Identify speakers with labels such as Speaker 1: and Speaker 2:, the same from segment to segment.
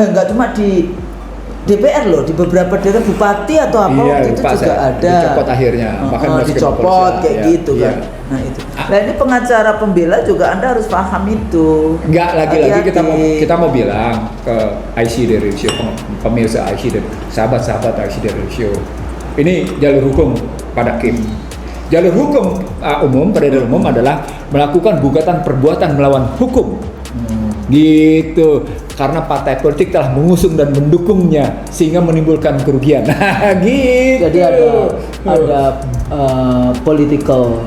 Speaker 1: Nggak cuma di DPR loh, di beberapa daerah bupati atau apa waktu itu juga ada.
Speaker 2: Dicopot akhirnya, bahkan
Speaker 1: dicopot kayak gitu
Speaker 2: iya.
Speaker 1: kan. Nah itu. Nah ini pengacara pembela juga Anda harus paham itu.
Speaker 2: Enggak, lagi-lagi kita mau bilang ke IC Daily Show, pemirsa IC dan sahabat-sahabat IC Daily Show. Ini jalur hukum pada Kim. Jalur hukum umum, peradilan umum adalah melakukan gugatan perbuatan melawan hukum. Gitu, karena partai politik telah mengusung dan mendukungnya sehingga menimbulkan kerugian. Gitu.
Speaker 1: Jadi ada political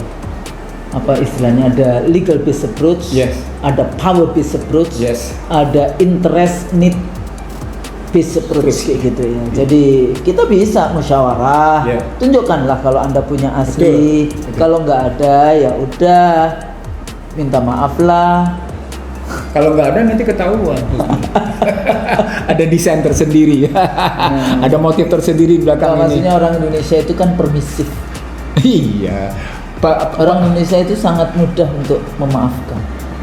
Speaker 1: apa istilahnya, ada legal based approach,
Speaker 2: yes.
Speaker 1: Ada power based approach,
Speaker 2: yes.
Speaker 1: Ada interest need based approach kayak gitu ya. Jadi kita bisa musyawarah,
Speaker 2: yeah.
Speaker 1: Tunjukkanlah kalau Anda punya asli.
Speaker 2: Betul.
Speaker 1: Kalau nggak ada ya udah minta maaf lah.
Speaker 2: Kalau nggak ada nanti ketahuan. Ada desain tersendiri, ada motif tersendiri di belakang ini.
Speaker 1: Maksudnya orang Indonesia itu kan permisif.
Speaker 2: Iya.
Speaker 1: Orang Indonesia itu sangat mudah untuk memaafkan.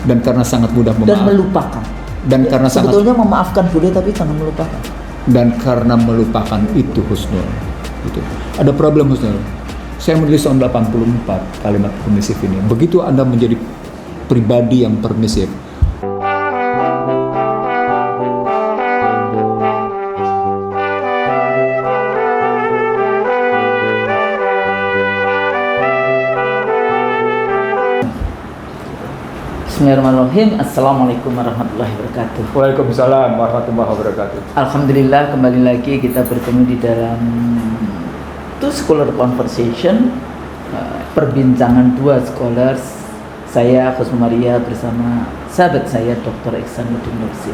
Speaker 2: Dan karena sangat mudah memaafkan.
Speaker 1: Dan melupakan.
Speaker 2: Dan karena
Speaker 1: sebetulnya memaafkan boleh tapi jangan melupakan.
Speaker 2: Dan karena melupakan itu Husnul. Gitu. Ada problem Husnul. Saya menulis tahun 84 kalimat permisif ini. Begitu Anda menjadi pribadi yang permisif,
Speaker 1: Bismillahirrahmanirrahim. Assalamualaikum warahmatullahi wabarakatuh.
Speaker 2: Waalaikumsalam warahmatullahi wabarakatuh.
Speaker 1: Alhamdulillah kembali lagi kita bertemu di dalam Two Scholar Conversation, perbincangan dua scholars. Saya Husnu Maria bersama sahabat saya Dr. Ihsanuddin Nursi.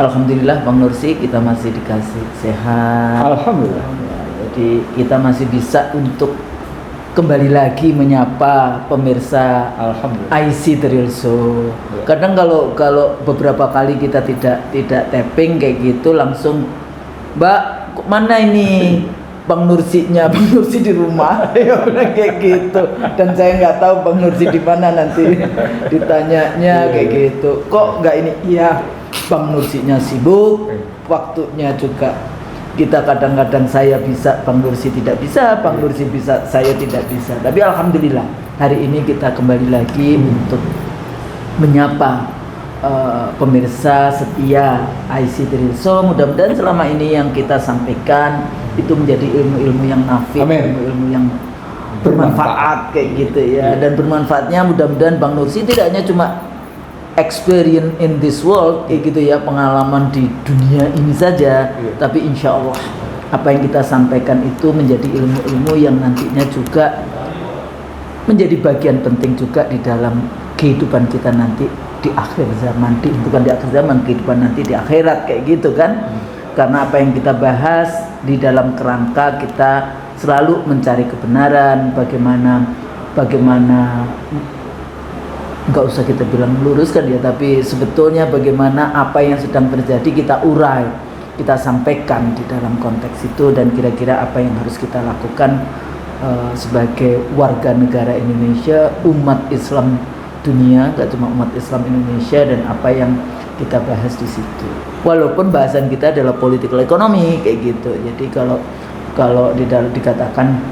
Speaker 1: Alhamdulillah Bang Nursi, kita masih dikasih sehat.
Speaker 2: Alhamdulillah.
Speaker 1: Jadi kita masih bisa untuk kembali lagi menyapa pemirsa IC The Real Show. Kadang kalau beberapa kali kita tidak tapping kayak gitu langsung, Mbak, mana ini Bang Nursinya? Bang Nursi di rumah, ya udah kayak gitu. Dan saya nggak tahu Bang Nursi di mana, nanti ditanyanya kayak gitu. Kok nggak ini? Iya, Bang Nursinya sibuk, waktunya juga. Kita kadang-kadang saya bisa, Bang Nursi tidak bisa, Bang Nursi bisa, saya tidak bisa. Tapi alhamdulillah hari ini kita kembali lagi untuk menyapa pemirsa setia IC The Real Show. Mudah-mudahan selama ini yang kita sampaikan itu menjadi ilmu-ilmu yang nafi, ilmu-ilmu yang bermanfaat kayak gitu ya. Dan bermanfaatnya mudah-mudahan Bang Nursi tidak hanya cuma experience in this world kayak gitu ya, pengalaman di dunia ini saja, tapi insya Allah apa yang kita sampaikan itu menjadi ilmu-ilmu yang nantinya juga menjadi bagian penting juga di dalam kehidupan kita nanti di akhir zaman, bukan di akhir zaman, kehidupan nanti di akhirat kayak gitu kan. Karena apa yang kita bahas di dalam kerangka kita selalu mencari kebenaran, bagaimana nggak usah kita bilang meluruskan ya, tapi sebetulnya bagaimana apa yang sedang terjadi kita urai, kita sampaikan di dalam konteks itu, dan kira-kira apa yang harus kita lakukan sebagai warga negara Indonesia, umat Islam dunia, nggak cuma umat Islam Indonesia, dan apa yang kita bahas di situ. Walaupun bahasan kita adalah political economy kayak gitu. Jadi kalau dikatakan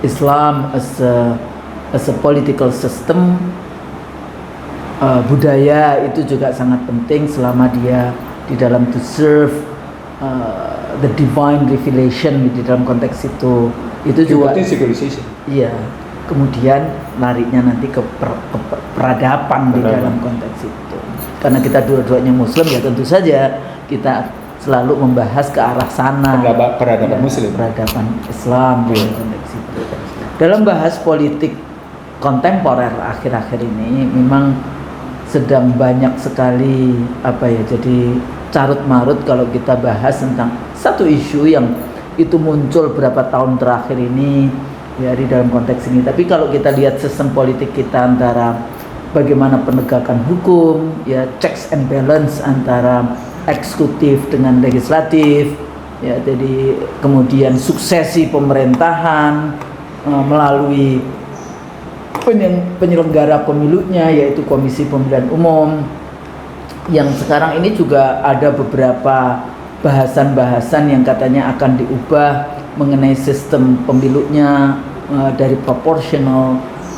Speaker 1: Islam as a political system, budaya itu juga sangat penting selama dia di dalam to serve the divine revelation di dalam konteks itu juga
Speaker 2: civilization.
Speaker 1: Iya. Kemudian larinya nanti ke peradaban di dalam konteks itu. Karena kita dua-duanya Muslim ya, tentu saja kita selalu membahas ke arah sana.
Speaker 2: Peradaban Muslim,
Speaker 1: peradaban Islam di konteks itu. Dalam bahas politik kontemporer akhir-akhir ini memang sedang banyak sekali jadi carut marut kalau kita bahas tentang satu isu yang itu muncul berapa tahun terakhir ini ya di dalam konteks ini. Tapi kalau kita lihat sistem politik kita antara bagaimana penegakan hukum ya, checks and balance antara eksekutif dengan legislatif ya, jadi kemudian suksesi pemerintahan melalui penyelenggara pemilunya yaitu Komisi Pemilihan Umum, yang sekarang ini juga ada beberapa bahasan-bahasan yang katanya akan diubah mengenai sistem pemilunya dari proporsional,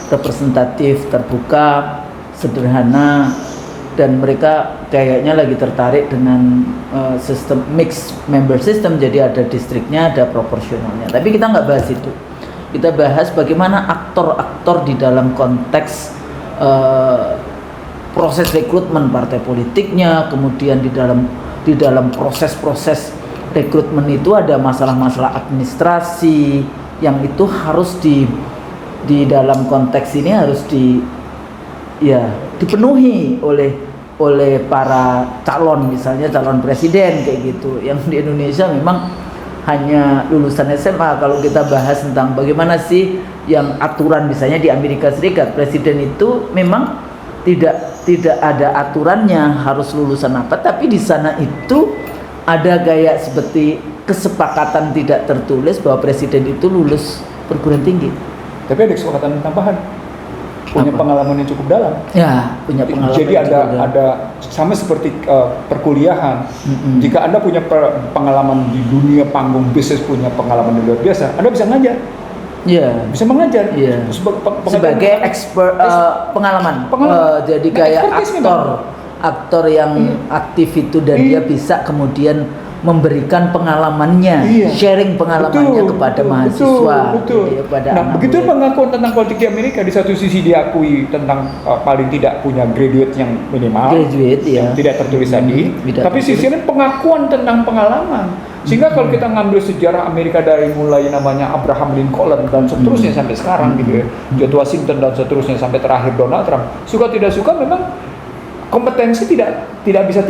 Speaker 1: representatif, terbuka, sederhana, dan mereka kayaknya lagi tertarik dengan sistem mixed member system, jadi ada distriknya, ada proporsionalnya. Tapi kita nggak bahas itu. Kita bahas bagaimana aktor-aktor di dalam konteks proses rekrutmen partai politiknya, kemudian di dalam proses-proses rekrutmen itu ada masalah-masalah administrasi yang itu harus di dalam konteks ini harus dipenuhi oleh para calon, misalnya calon presiden kayak gitu. Yang di Indonesia memang hanya lulusan SMA. Kalau kita bahas tentang bagaimana sih yang aturan, misalnya di Amerika Serikat presiden itu memang tidak ada aturannya harus lulusan apa, tapi di sana itu ada kayak seperti kesepakatan tidak tertulis bahwa presiden itu lulus perguruan tinggi.
Speaker 2: Tapi ada kesepakatan tambahan, punya pengalaman yang cukup dalam.
Speaker 1: Ya, punya pengalaman.
Speaker 2: Jadi ada sama seperti perkuliahan. Jika Anda punya pengalaman di dunia panggung bisnis, punya pengalaman yang luar biasa, Anda bisa ngajar.
Speaker 1: Iya.
Speaker 2: Bisa mengajar.
Speaker 1: Iya. Sebagai expert pengalaman. Jadi kayak aktor yang aktif itu, dan dia bisa kemudian memberikan pengalamannya, sharing pengalamannya kepada mahasiswa.
Speaker 2: Betul.
Speaker 1: Kepada
Speaker 2: begitu pengakuan tentang politik di Amerika, di satu sisi diakui tentang paling tidak punya graduate yang minimal, yang tidak tertulis tadi, tapi sisi lain pengakuan tentang pengalaman. Sehingga kalau kita ngambil sejarah Amerika dari mulai namanya Abraham Lincoln dan seterusnya sampai sekarang gitu ya, George Washington dan seterusnya sampai terakhir Donald Trump, suka tidak suka memang kompetensi tidak bisa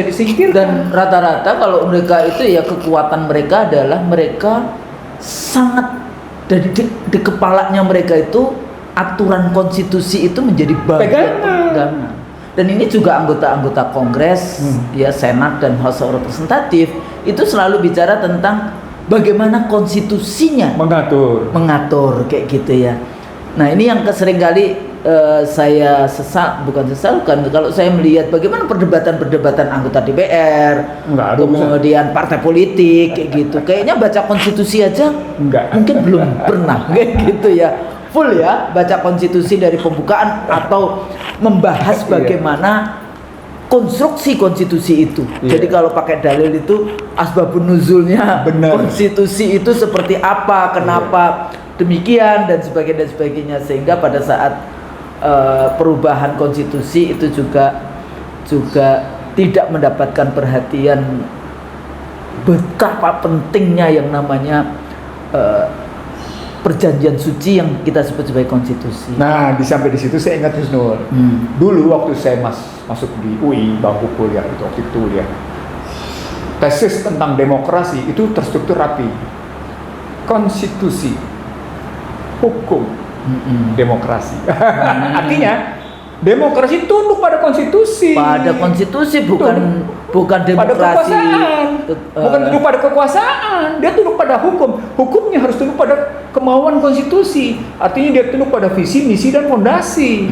Speaker 2: disingkirkan.
Speaker 1: Dan rata-rata kalau mereka itu ya, kekuatan mereka adalah mereka sangat di kepalanya mereka itu aturan konstitusi itu menjadi pegangan. Dan ini juga anggota-anggota Kongres, ya Senat dan House of Representative itu selalu bicara tentang bagaimana konstitusinya mengatur kayak gitu ya. Nah, ini yang seringkali saya bukan kalau saya melihat bagaimana perdebatan anggota DPR, kemudian partai politik kayak gitu. Kayaknya baca konstitusi aja mungkin belum pernah kayak gitu ya. Full ya, baca konstitusi dari pembukaan atau membahas bagaimana konstruksi konstitusi itu. Jadi kalau pakai dalil itu asbabun nuzulnya, konstitusi itu seperti apa, kenapa demikian dan sebagainya, sehingga pada saat perubahan konstitusi itu juga tidak mendapatkan perhatian betapa pentingnya yang namanya perjanjian suci yang kita sebut sebagai konstitusi.
Speaker 2: Nah, sampai di situ saya ingat Husnul. Dulu waktu saya masuk di UI, bangku kuliah itu, waktu itu kuliah, tesis tentang demokrasi itu terstruktur rapi. Konstitusi, hukum, demokrasi. Artinya demokrasi tunduk pada konstitusi.
Speaker 1: Pada konstitusi, bukan demokrasi.
Speaker 2: Bukan tunduk pada kekuasaan. Dia tunduk pada hukum. Hukumnya harus tunduk pada kemauan konstitusi. Artinya dia tunduk pada visi, misi, dan fondasi.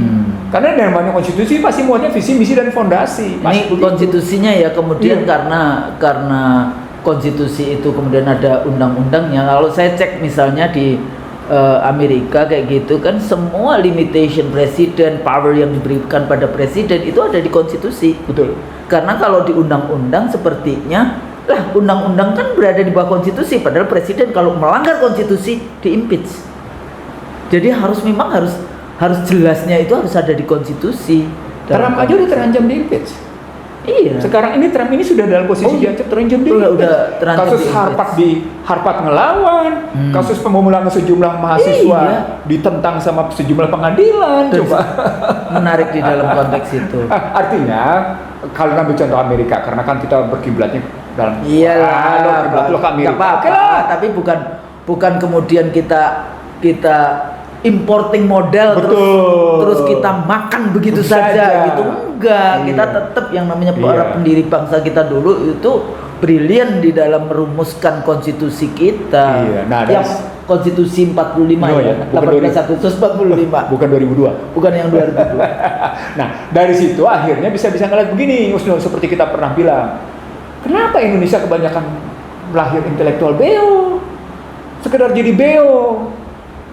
Speaker 2: Karena namanya konstitusi pasti muatnya visi, misi, dan fondasi.
Speaker 1: Ini konstitusinya ya, kemudian karena konstitusi itu kemudian ada undang-undangnya. Kalau saya cek misalnya di Amerika kayak gitu kan, semua limitation presiden, power yang diberikan pada presiden itu ada di konstitusi.
Speaker 2: Betul.
Speaker 1: Karena kalau di undang-undang sepertinya undang-undang kan berada di bawah konstitusi, padahal presiden kalau melanggar konstitusi di-impeach. Jadi harus jelasnya itu harus ada di konstitusi.
Speaker 2: Trump aja udah terancam di-impeach.
Speaker 1: Iya.
Speaker 2: Sekarang ini Trump ini sudah dalam posisi dia terancam di kasus Harvard ngelawan, kasus pemukulan sejumlah mahasiswa ditentang sama sejumlah pengadilan. Coba
Speaker 1: menarik di dalam konteks itu.
Speaker 2: Artinya kalau ngambil contoh Amerika, karena kan kita berkiblatnya dalam
Speaker 1: kiblat lo ke Amerika. Tapi bukan kemudian kita importing model terus kita makan begitu saja gitu. Enggak, kita tetap yang namanya para pendiri bangsa kita dulu itu brilian di dalam merumuskan konstitusi kita.
Speaker 2: Iya, nah,
Speaker 1: yang konstitusi 45 ya,
Speaker 2: bukan
Speaker 1: 18 Agustus 45.
Speaker 2: bukan 2002.
Speaker 1: Bukan yang 2002.
Speaker 2: Nah, dari situ akhirnya bisa ngeliat begini, Usnul, seperti kita pernah bilang. Kenapa Indonesia kebanyakan lahir intelektual beo? Sekedar jadi beo.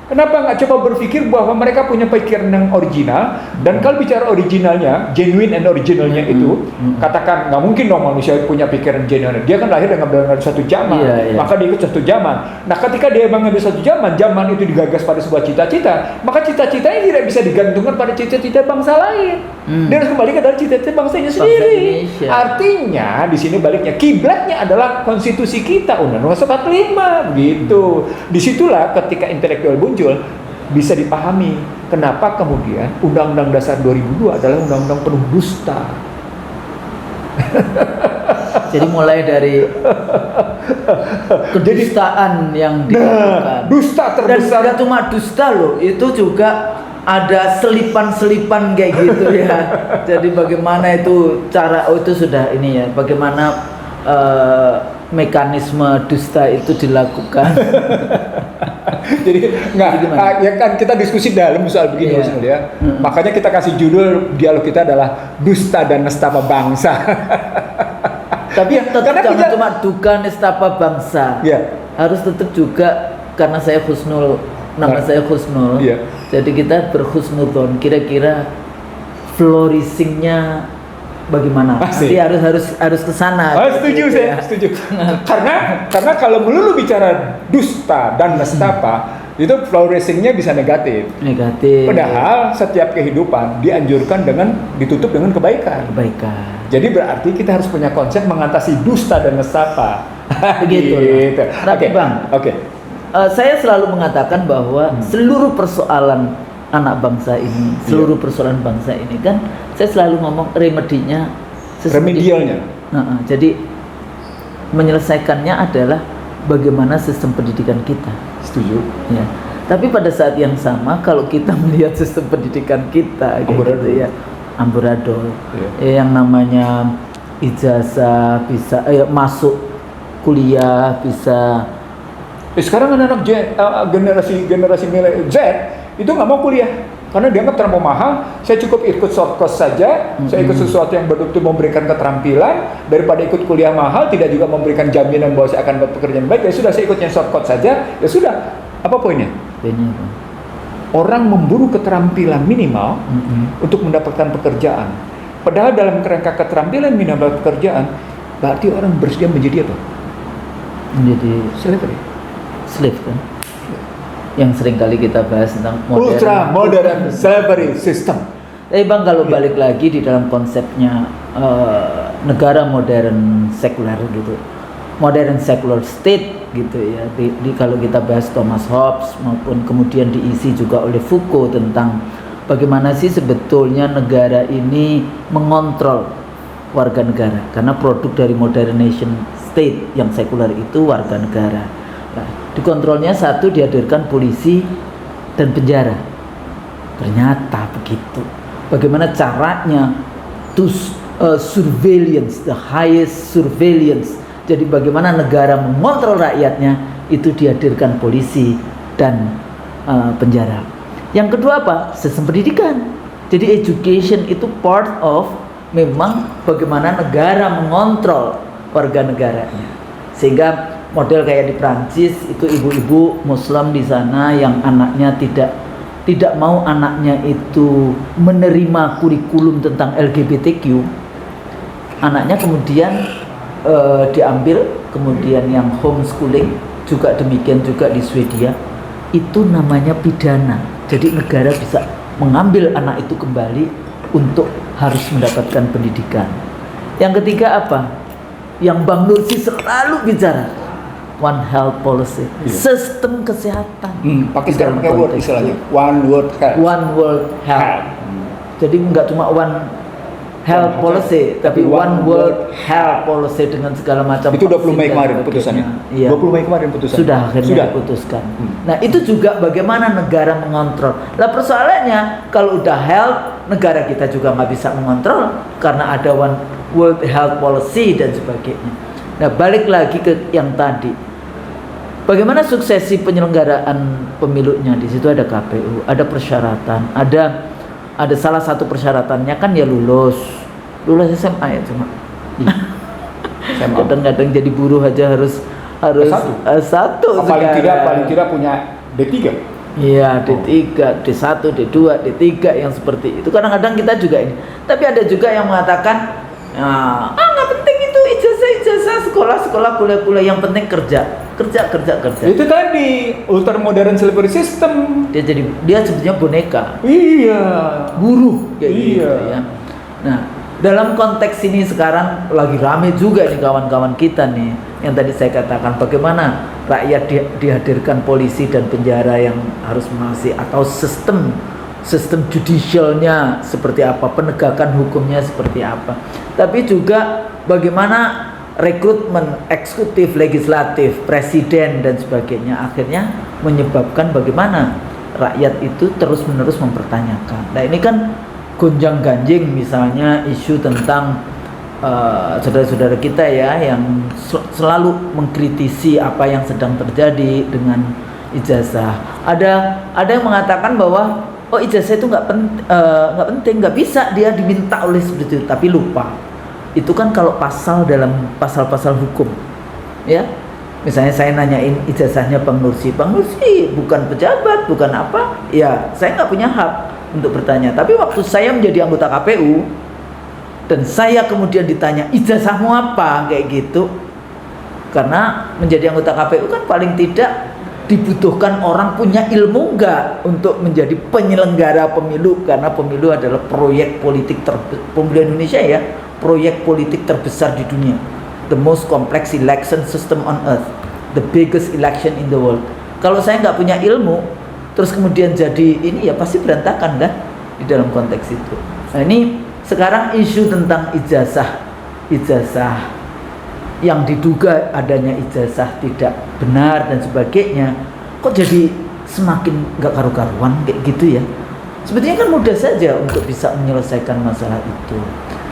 Speaker 2: Kenapa nggak coba berpikir bahwa mereka punya pikiran yang original, dan kalau bicara originalnya, genuine and originalnya itu, katakan nggak mungkin dong manusia punya pikiran genuine. Dia kan lahir dengan satu zaman, maka dia ikut satu zaman. Nah, ketika dia mengambil satu zaman itu digagas pada sebuah cita-cita, maka cita-citanya tidak bisa digantungkan pada cita-cita bangsa lain. Dia harus kembali ke dalam cita-cita bangsanya sendiri. Artinya di sini baliknya, kiblatnya adalah konstitusi kita, Undang-Undang 45, gitu. Disitulah ketika intelektual bisa dipahami kenapa kemudian Undang-Undang Dasar 2002 adalah undang-undang penuh dusta.
Speaker 1: Jadi mulai dari kedustaan yang dilakukan.
Speaker 2: Dusta terbesar.
Speaker 1: Dan tidak cuma dusta loh, itu juga ada selipan-selipan kayak gitu ya. Jadi bagaimana itu cara, itu sudah ini ya, bagaimana mekanisme dusta itu dilakukan.
Speaker 2: Jadi ya kan kita diskusi dalam soal begini, ya. Makanya kita kasih judul dialog kita adalah dusta dan nestapa bangsa.
Speaker 1: Tapi tetap jangan cuma duka nestapa bangsa. Harus tetap juga, karena saya Husnul, nama saya Husnul. Jadi kita berhusnudzon, kira-kira flourishingnya bagaimana? Nanti harus ke sana.
Speaker 2: Setuju, saya setuju. Karena kalau melulu bicara dusta dan nestapa, itu flourishingnya bisa negatif. Padahal setiap kehidupan dianjurkan dengan ditutup dengan kebaikan. Jadi berarti kita harus punya konsep mengatasi dusta dan nestapa.
Speaker 1: Begitu. Tapi Bang, saya selalu mengatakan bahwa seluruh persoalan anak bangsa ini, seluruh persoalan bangsa ini kan, saya selalu ngomong remedialnya. Jadi menyelesaikannya adalah bagaimana sistem pendidikan kita.
Speaker 2: Setuju.
Speaker 1: Ya. Tapi pada saat yang sama, kalau kita melihat sistem pendidikan kita, gitu ya, amburadul, yang namanya ijazah bisa masuk kuliah bisa.
Speaker 2: Sekarang anak-anak generasi Z itu nggak mau kuliah karena dianggap terlalu mahal. Saya cukup ikut short course saja, saya ikut sesuatu yang betul-betul memberikan keterampilan daripada ikut kuliah mahal, tidak juga memberikan jaminan bahwa saya akan dapat pekerjaan baik. Ya sudah, saya ikut yang short course saja. Ya sudah, apa poinnya? Orang memburu keterampilan minimal untuk mendapatkan pekerjaan. Padahal dalam kerangka keterampilan minimal pekerjaan, berarti orang bersedia menjadi apa?
Speaker 1: Menjadi slave kan? Yang sering kali kita bahas tentang
Speaker 2: ultra modern slavery system.
Speaker 1: Tapi Bang, kalau balik lagi di dalam konsepnya negara modern sekuler gitu, modern secular state gitu ya, kalau kita bahas Thomas Hobbes maupun kemudian diisi juga oleh Foucault tentang bagaimana sih sebetulnya negara ini mengontrol warga negara, karena produk dari modern nation state yang sekuler itu warga negara. Nah, dikontrolnya satu, dihadirkan polisi dan penjara. Ternyata begitu. Bagaimana caranya surveillance, the highest surveillance. Jadi bagaimana negara mengontrol rakyatnya, itu dihadirkan polisi dan penjara. Yang kedua apa? Sistem pendidikan. Jadi education itu part of memang bagaimana negara mengontrol warga negaranya. Sehingga model kayak di Prancis itu ibu-ibu Muslim di sana yang anaknya tidak mau anaknya itu menerima kurikulum tentang LGBTQ, anaknya kemudian diambil, kemudian yang homeschooling juga demikian juga di Swedia, itu namanya pidana. Jadi negara bisa mengambil anak itu kembali untuk harus mendapatkan pendidikan. Yang ketiga apa? Yang Bang Nursi selalu bicara, One Health Policy, sistem kesehatan.
Speaker 2: Pakai word istilahnya, One World Health.
Speaker 1: One World Health. Jadi nggak cuma One Health Policy, tapi One World Health Policy dengan segala macam.
Speaker 2: Itu 20 Mei kemarin putusannya. 20 Mei kemarin putusannya.
Speaker 1: Sudah akhirnya diputuskan. Nah, itu juga bagaimana negara mengontrol. Lah persoalannya kalau udah health, negara kita juga nggak bisa mengontrol karena ada One World Health Policy dan sebagainya. Nah, balik lagi ke yang tadi. Bagaimana suksesi penyelenggaraan pemilunya? Di situ ada KPU, ada persyaratan, ada salah satu persyaratannya kan ya lulus SMA ya cuma. Kadang-kadang jadi buruh aja harus S1
Speaker 2: paling tidak punya D3.
Speaker 1: Iya, D3, D1, D2, D3 yang seperti itu. Kadang-kadang kita juga ini. Tapi ada juga yang mengatakan, nggak penting itu ijazah sekolah, kuliah, yang penting kerja.
Speaker 2: Itu tadi ultra modern slavery system.
Speaker 1: Dia sebetulnya boneka.
Speaker 2: Iya.
Speaker 1: Buruh kayak
Speaker 2: iya.
Speaker 1: gitu ya. Nah, dalam konteks ini sekarang lagi rame juga nih kawan-kawan kita nih yang tadi saya katakan, bagaimana rakyat dihadirkan polisi dan penjara yang harus mengawasi, atau sistem judicialnya seperti apa, penegakan hukumnya seperti apa, tapi juga bagaimana rekrutmen eksekutif, legislatif, presiden dan sebagainya, akhirnya menyebabkan bagaimana rakyat itu terus-menerus mempertanyakan. Nah, ini kan gonjang-ganjing, misalnya isu tentang saudara-saudara kita ya yang selalu mengkritisi apa yang sedang terjadi dengan ijazah. Ada yang mengatakan bahwa ijazah itu nggak penting, nggak bisa dia diminta oleh seperti itu, tapi lupa. Itu kan kalau dalam pasal-pasal hukum, ya. Misalnya saya nanyain ijazahnya Bang Nursi bukan pejabat, bukan apa, ya saya nggak punya hak untuk bertanya. Tapi waktu saya menjadi anggota KPU dan saya kemudian ditanya ijazahmu apa, kayak gitu, karena menjadi anggota KPU kan paling tidak dibutuhkan orang punya ilmu enggak untuk menjadi penyelenggara pemilu, karena pemilu adalah proyek politik pemilu Indonesia ya, proyek politik terbesar di dunia, the most complex election system on earth, the biggest election in the world. Kalau saya nggak punya ilmu terus kemudian jadi ini, ya pasti berantakan kan di dalam konteks itu. Nah, ini sekarang isu tentang ijazah yang diduga adanya ijazah tidak benar dan sebagainya, kok jadi semakin nggak karu-karuan kayak gitu ya. Sebetulnya kan mudah saja untuk bisa menyelesaikan masalah itu.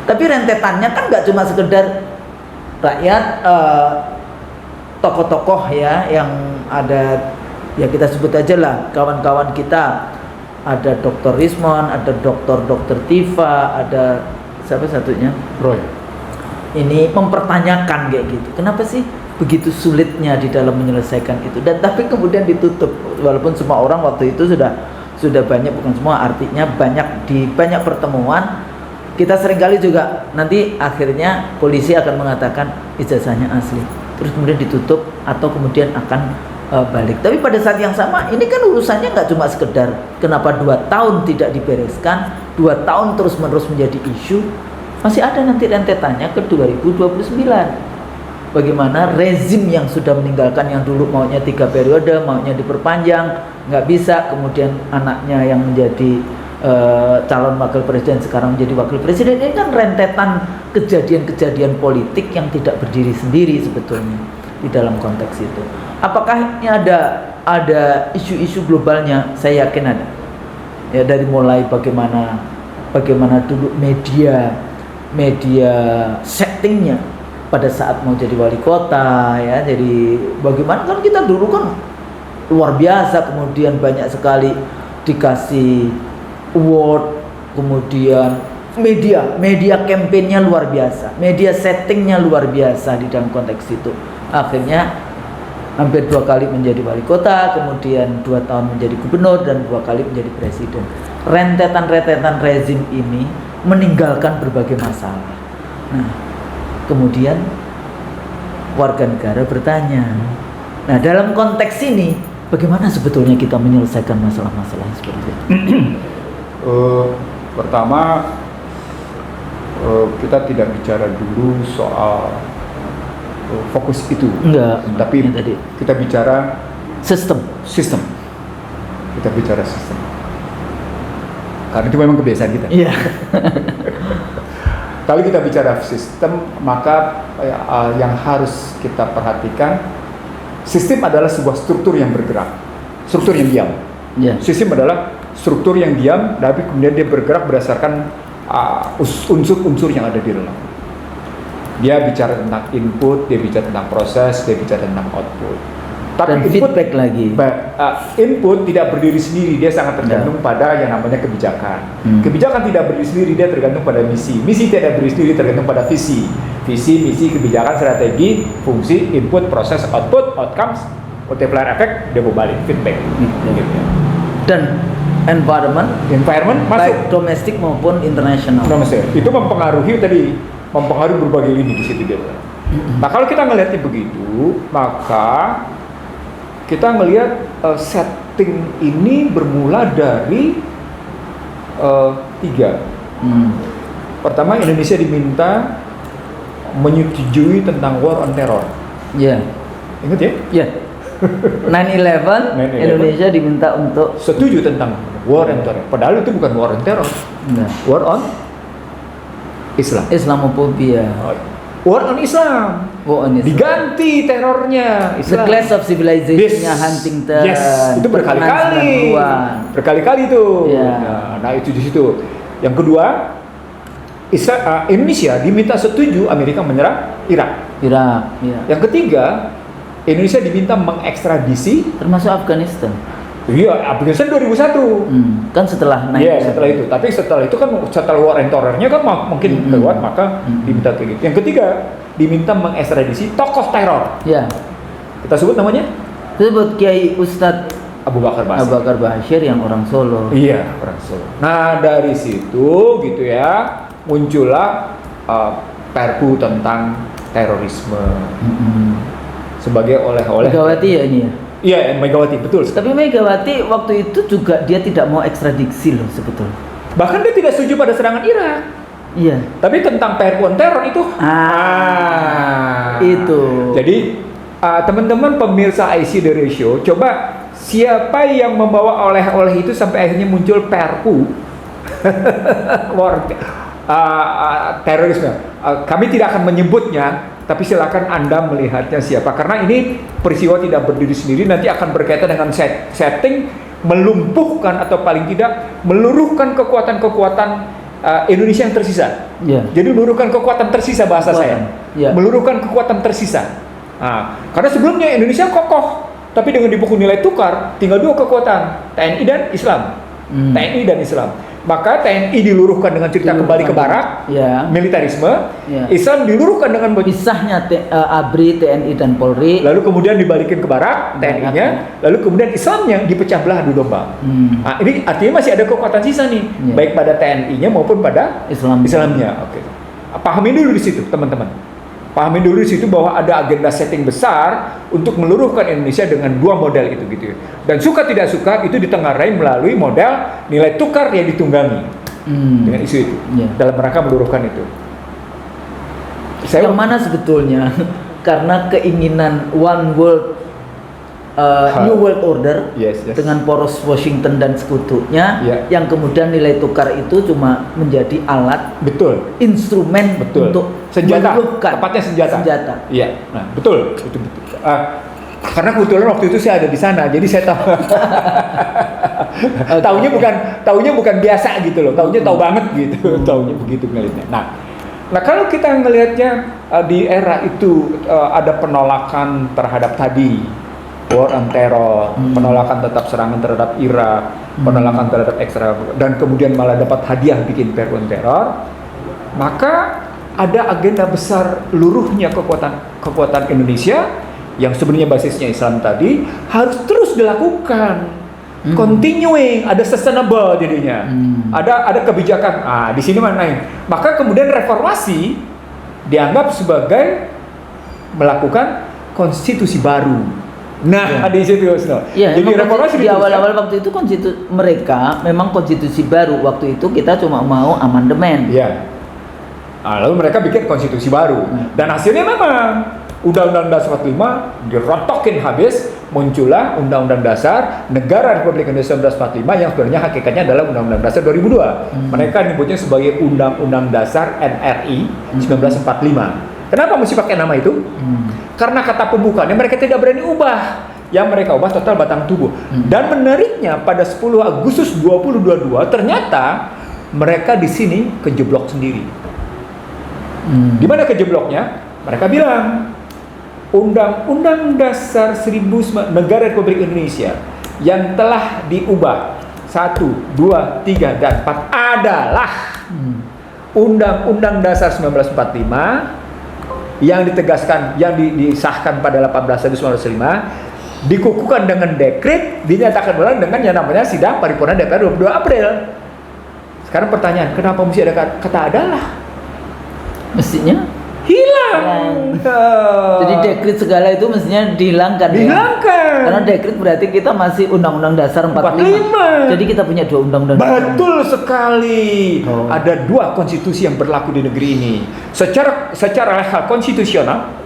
Speaker 1: Tapi rentetannya kan nggak cuma sekedar rakyat, tokoh-tokoh ya yang ada, ya kita sebut aja lah kawan-kawan kita, ada Dr. Rismon, ada Dr. Tifa, ada siapa satunya?
Speaker 2: Roy.
Speaker 1: Ini mempertanyakan kayak gitu. Kenapa sih begitu sulitnya di dalam menyelesaikan itu? Dan tapi kemudian ditutup, walaupun semua orang waktu itu sudah banyak, bukan semua, artinya banyak pertemuan. Kita seringkali juga nanti akhirnya polisi akan mengatakan ijazahnya asli, terus kemudian ditutup atau kemudian akan balik. Tapi pada saat yang sama ini kan urusannya nggak cuma sekedar kenapa 2 tahun tidak dibereskan, 2 tahun terus menerus menjadi isu, masih ada nanti rentetannya ke 2029. Bagaimana rezim yang sudah meninggalkan, yang dulu maunya 3 periode, maunya diperpanjang, nggak bisa, kemudian anaknya yang menjadi calon wakil presiden sekarang menjadi wakil presiden. Ini kan rentetan kejadian-kejadian politik yang tidak berdiri sendiri sebetulnya di dalam konteks itu. Apakah ini ada isu-isu globalnya? Saya yakin ada. Ya, dari mulai bagaimana dulu media settingnya pada saat mau jadi wali kota ya. Jadi bagaimana kan kita dulu kan luar biasa, kemudian banyak sekali dikasih award, kemudian media campaignnya luar biasa, media settingnya luar biasa di dalam konteks itu. Akhirnya hampir 2 kali menjadi wali kota, kemudian 2 tahun menjadi gubernur, dan 2 kali menjadi presiden. Rentetan rezim ini meninggalkan berbagai masalah. Nah, kemudian warga negara bertanya, nah dalam konteks ini bagaimana sebetulnya kita menyelesaikan masalah-masalah seperti itu?
Speaker 2: Pertama, kita tidak bicara dulu soal fokus itu.
Speaker 1: Enggak,
Speaker 2: tapi
Speaker 1: tadi
Speaker 2: kita bicara
Speaker 1: sistem.
Speaker 2: Kita bicara sistem. Karena itu memang kebiasaan kita.
Speaker 1: Iya.
Speaker 2: Kalau kita bicara sistem, maka yang harus kita perhatikan, sistem adalah sebuah struktur yang bergerak, struktur yang diam.
Speaker 1: Yeah.
Speaker 2: Sistem adalah struktur yang diam, tapi kemudian dia bergerak berdasarkan unsur-unsur yang ada di dalam. Dia bicara tentang input, dia bicara tentang proses, dia bicara tentang output.
Speaker 1: Dan feedback lagi.
Speaker 2: Input tidak berdiri sendiri, dia sangat tergantung pada yang namanya kebijakan. Kebijakan tidak berdiri sendiri, dia tergantung pada misi. Misi tidak berdiri sendiri, tergantung pada visi. Visi, misi, kebijakan, strategi, fungsi, input, proses, output, outcomes, multiplier effect, dia mau balik feedback. Gitu.
Speaker 1: Dan environment
Speaker 2: masuk,
Speaker 1: baik domestik maupun internasional.
Speaker 2: Itu mempengaruhi berbagai lini di situ gitu. Nah kalau kita ngelihatnya begitu, maka kita ngelihat setting ini bermula dari 3. Pertama, Indonesia diminta menyetujui tentang war on terror.
Speaker 1: Iya.
Speaker 2: Ingat ya?
Speaker 1: Iya. 9/11 Indonesia diminta untuk
Speaker 2: setuju tentang war on terror. Padahal itu bukan war on terror. War on Islam.
Speaker 1: Islamophobia.
Speaker 2: War on Islam. Diganti terornya Islam.
Speaker 1: The Clash of Civilization-nya Huntington.
Speaker 2: Yes, itu berkali-kali. Berkali-kali itu.
Speaker 1: Yeah.
Speaker 2: Nah, itu di situ. Yang kedua, Indonesia diminta setuju Amerika menyerang Irak.
Speaker 1: Yeah.
Speaker 2: Yang ketiga, Indonesia diminta mengekstradisi
Speaker 1: termasuk Afghanistan.
Speaker 2: Iya, Afghanistan 2001.
Speaker 1: Kan setelah
Speaker 2: Iya, setelah itu. Tapi setelah itu kan setelah war on terrornya kan mungkin lewat, maka diminta kayak gitu. Yang ketiga, diminta mengekstradisi tokoh teror.
Speaker 1: Ya.
Speaker 2: Kita sebut namanya?
Speaker 1: Sebut Kiai Ustadz
Speaker 2: Abu Bakar
Speaker 1: Bashir yang orang Solo.
Speaker 2: Iya, orang Solo. Nah, dari situ gitu ya, muncullah Perpu tentang terorisme. Sebagai oleh-oleh
Speaker 1: Megawati ya ini ya?
Speaker 2: Iya, Megawati, betul.
Speaker 1: Tapi Megawati waktu itu juga dia tidak mau ekstradisi loh sebetulnya.
Speaker 2: Bahkan dia tidak setuju pada serangan Irak.
Speaker 1: Iya.
Speaker 2: Tapi tentang perpu teror itu.
Speaker 1: Itu.
Speaker 2: Jadi teman-teman pemirsa IC The Ratio, coba siapa yang membawa oleh-oleh itu sampai akhirnya muncul perpu terorisme. Kami tidak akan menyebutnya. Tapi silakan Anda melihatnya siapa, karena ini peristiwa tidak berdiri sendiri, nanti akan berkaitan dengan setting melumpuhkan atau paling tidak meluruhkan kekuatan-kekuatan Indonesia yang tersisa. Jadi meluruhkan kekuatan tersisa bahasa saya. Meluruhkan kekuatan tersisa. Karena sebelumnya Indonesia kokoh, tapi dengan dipukul nilai tukar tinggal 2 kekuatan, TNI dan Islam. TNI dan Islam. Maka TNI diluruhkan dengan cerita kembali ke barak, militarisme. Islam diluruhkan dengan
Speaker 1: pisahnya ABRI, TNI dan Polri.
Speaker 2: Lalu kemudian dibalikin ke barak TNI-nya, lalu kemudian Islamnya dipecah belah adu domba. Nah, ini artinya masih ada kekuatan sisa nih, baik pada TNI-nya maupun pada Islamnya. Oke. Pahami dulu di situ, teman-teman. Pahami dulu di situ bahwa ada agenda setting besar untuk meluruhkan Indonesia dengan 2 model itu gitu. Dan suka tidak suka itu ditengarai melalui model nilai tukar yang ditunggangi dengan isu itu dalam rangka meluruhkan itu.
Speaker 1: Yang mana sebetulnya karena keinginan one world New World Order dengan poros Washington dan sekutunya, yang kemudian nilai tukar itu cuma menjadi alat, instrumen untuk
Speaker 2: senjata, tepatnya senjata. Iya, nah betul, itu betul. Karena kebetulan waktu itu saya ada di sana, jadi saya tahu. Taunya bukan biasa gitu loh, taunya tahu banget gitu, taunya begitu ngelihatnya. Nah kalau kita ngelihatnya di era itu ada penolakan terhadap tadi war on terror, penolakan tetap serangan terhadap Irak, penolakan terhadap ekstra, dan kemudian malah dapat hadiah bikin perpu teror, maka ada agenda besar luruhnya kekuatan Indonesia yang sebenarnya basisnya Islam tadi harus terus dilakukan, continuing, ada sustainable jadinya, ada kebijakan. Di sini mana yang, maka kemudian reformasi dianggap sebagai melakukan konstitusi baru. Nah, di situ
Speaker 1: jadi reformasi di awal-awal waktu itu mereka memang konstitusi baru, waktu itu kita cuma mau amandemen.
Speaker 2: Lalu mereka bikin konstitusi baru dan hasilnya memang Undang-Undang Dasar 45 dirontokin habis, muncullah Undang-Undang Dasar Negara Republik Indonesia 1945 yang sebenarnya hakikatnya adalah Undang-Undang Dasar 2002. Mereka nyebutnya sebagai Undang-Undang Dasar NRI 1945. Kenapa mesti pakai nama itu? Karena kata pembukanya mereka tidak berani ubah. Yang mereka ubah total batang tubuh. Dan menariknya pada 10 Agustus 2022 ternyata mereka di sini kejeblok sendiri. Di mana kejebloknya? Mereka bilang Undang-Undang Dasar Negara Republik Indonesia yang telah diubah 1, 2, 3, dan 4 adalah Undang-Undang Dasar 1945 yang ditegaskan, yang disahkan pada 18 Agustus 1945, dikukuhkan dengan dekret, dinyatakan ulang dengan yang namanya sidang paripurna DPR 22 April. Sekarang pertanyaan, kenapa mesti ada kata adalah?
Speaker 1: Mestinya
Speaker 2: hilang.
Speaker 1: Jadi dekret segala itu mestinya dihilangkan.
Speaker 2: Dihilangkan.
Speaker 1: Karena dekret berarti kita masih Undang-Undang Dasar 45. Jadi kita punya 2 undang-undang.
Speaker 2: Betul sekali. Ada 2 konstitusi yang berlaku di negeri ini. Secara legal konstitusional,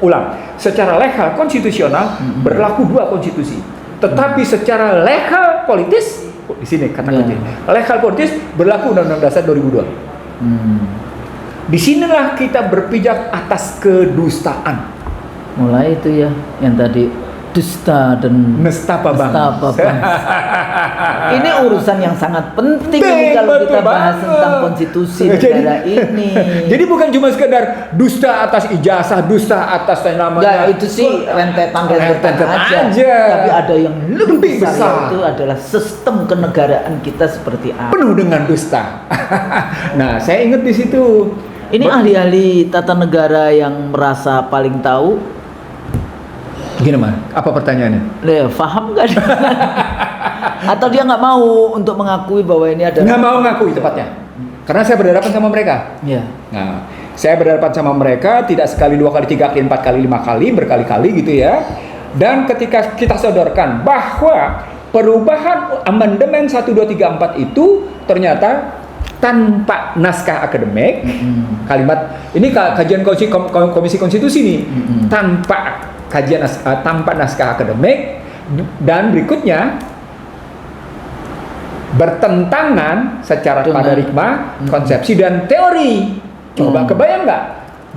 Speaker 2: secara legal konstitusional berlaku 2 konstitusi. Tetapi secara legal politis, di sini kata kunci. Legal politis berlaku Undang-Undang Dasar 2002. Disinilah kita berpijak atas kedustaan.
Speaker 1: Mulai itu ya, yang tadi dusta dan
Speaker 2: nestapa bangsa.
Speaker 1: Ini urusan yang sangat penting ini kalau kita bahas tentang konstitusi negara ini.
Speaker 2: Jadi bukan cuma sekedar dusta atas ijazah, dusta atas namanya.
Speaker 1: Ya itu sih rentetan aja. Tapi ada yang lebih besar, itu adalah sistem kenegaraan kita seperti apa.
Speaker 2: Penuh dengan dusta. Nah, saya ingat di situ.
Speaker 1: Ini ahli-ahli tata negara yang merasa paling tahu.
Speaker 2: Gimana? Apa pertanyaannya?
Speaker 1: Paham nggak? Atau dia nggak mau untuk mengakui bahwa ini adalah?
Speaker 2: Nggak mau ngakui tepatnya. Karena saya berhadapan sama mereka.
Speaker 1: Ya.
Speaker 2: Nah, saya berhadapan sama mereka tidak sekali, 2 kali, 3 kali, 4 kali, 5 kali, berkali-kali gitu ya. Dan ketika kita sodorkan bahwa perubahan amandemen 1, 2, 3, 4 itu ternyata tanpa naskah akademik, kalimat ini kajian komisi konstitusi nih, tanpa naskah akademik, dan berikutnya bertentangan secara paradigma, konsepsi dan teori. Coba kebayang nggak?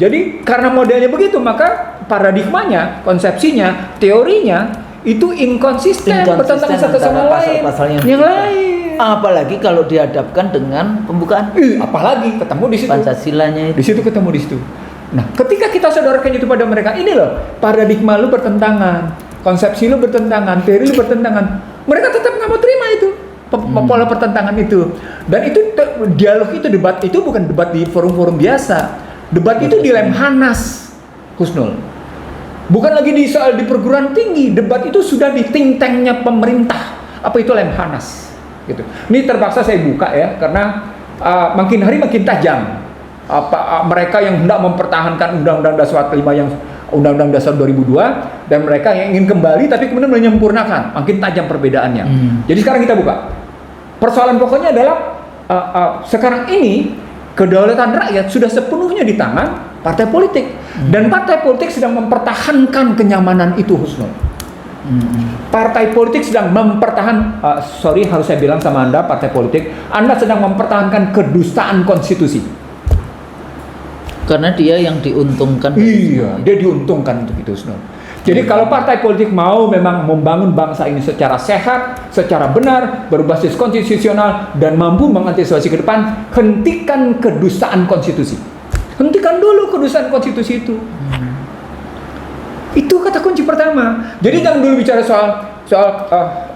Speaker 2: Jadi karena modelnya begitu, maka paradigmanya, konsepsinya, teorinya itu inkonsisten bertentangan satu sama lain. Yang lain.
Speaker 1: Apalagi kalau dihadapkan dengan pembukaan.
Speaker 2: Apalagi ketemu di situ.
Speaker 1: Pancasilanya itu.
Speaker 2: Di situ ketemu di situ. Nah, ketika kita sodorkan itu pada mereka, ini loh, paradigma lu bertentangan, konsepsi lu bertentangan, teori lu bertentangan. Mereka tetap nggak mau terima itu. Pola pertentangan itu. Dan itu dialog itu, debat itu bukan debat di forum-forum biasa. Debat itu di Lemhanas, Husnul. Bukan lagi di soal di perguruan tinggi, debat itu sudah di think tanknya pemerintah. Apa itu Lemhanas? Gitu. Ini terpaksa saya buka ya, karena makin hari makin tajam. Mereka yang hendak mempertahankan Undang-Undang Dasar 45 yang Undang-Undang Dasar 2002, dan mereka yang ingin kembali tapi kemudian menyempurnakan, makin tajam perbedaannya. Jadi sekarang kita buka. Persoalan pokoknya adalah sekarang ini kedaulatan rakyat sudah sepenuhnya di tangan partai politik, dan partai politik sedang mempertahankan kenyamanan itu, Husnul. Partai politik sedang harus saya bilang sama Anda, partai politik, Anda sedang mempertahankan kedustaan konstitusi.
Speaker 1: Karena dia yang diuntungkan.
Speaker 2: Iya, dia diuntungkan untuk itu, Husnul. Jadi kalau partai politik mau memang membangun bangsa ini secara sehat, secara benar, berbasis konstitusional, dan mampu mengantisipasi ke depan, hentikan kedustaan konstitusi. Hentikan dulu kedustaan konstitusi itu. Itu kata kunci pertama. Jadi jangan dulu bicara soal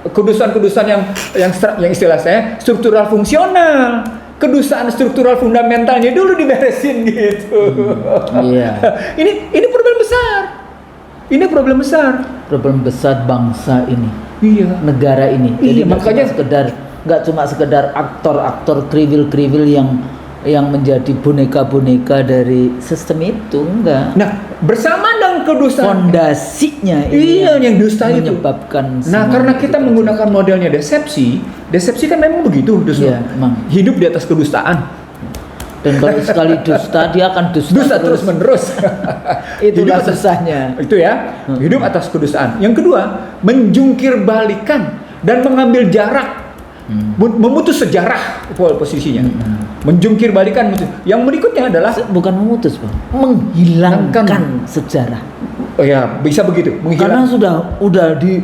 Speaker 2: kedustaan-kedustaan yang istilah saya struktural fungsional. Kedustaan struktural fundamentalnya dulu diberesin gitu. Ini problem besar. Ini problem besar. Problem besar bangsa ini. Iya. Negara ini. Jadi makanya nggak cuma sekedar aktor-aktor kriwil-kriwil yang menjadi boneka-boneka dari sistem itu, enggak. Nah, bersama dengan kedustaan fondasinya ini yang dusta itu menyebabkan. Nah, karena kita menggunakan modelnya desepsi kan memang begitu,
Speaker 1: Iya,
Speaker 2: hidup di atas kedustaan.
Speaker 1: Dan kalau sekali dusta, dia akan dusta
Speaker 2: terus menerus.
Speaker 1: Itulah susahnya.
Speaker 2: Itu ya, hidup atas kedustaan. Yang kedua, menjungkir balikan dan mengambil jarak. Memutus sejarah posisinya. Menjungkir balikan. Yang berikutnya adalah
Speaker 1: bukan memutus, Bang. Menghilangkan sejarah.
Speaker 2: Oh ya, bisa begitu.
Speaker 1: Karena udah di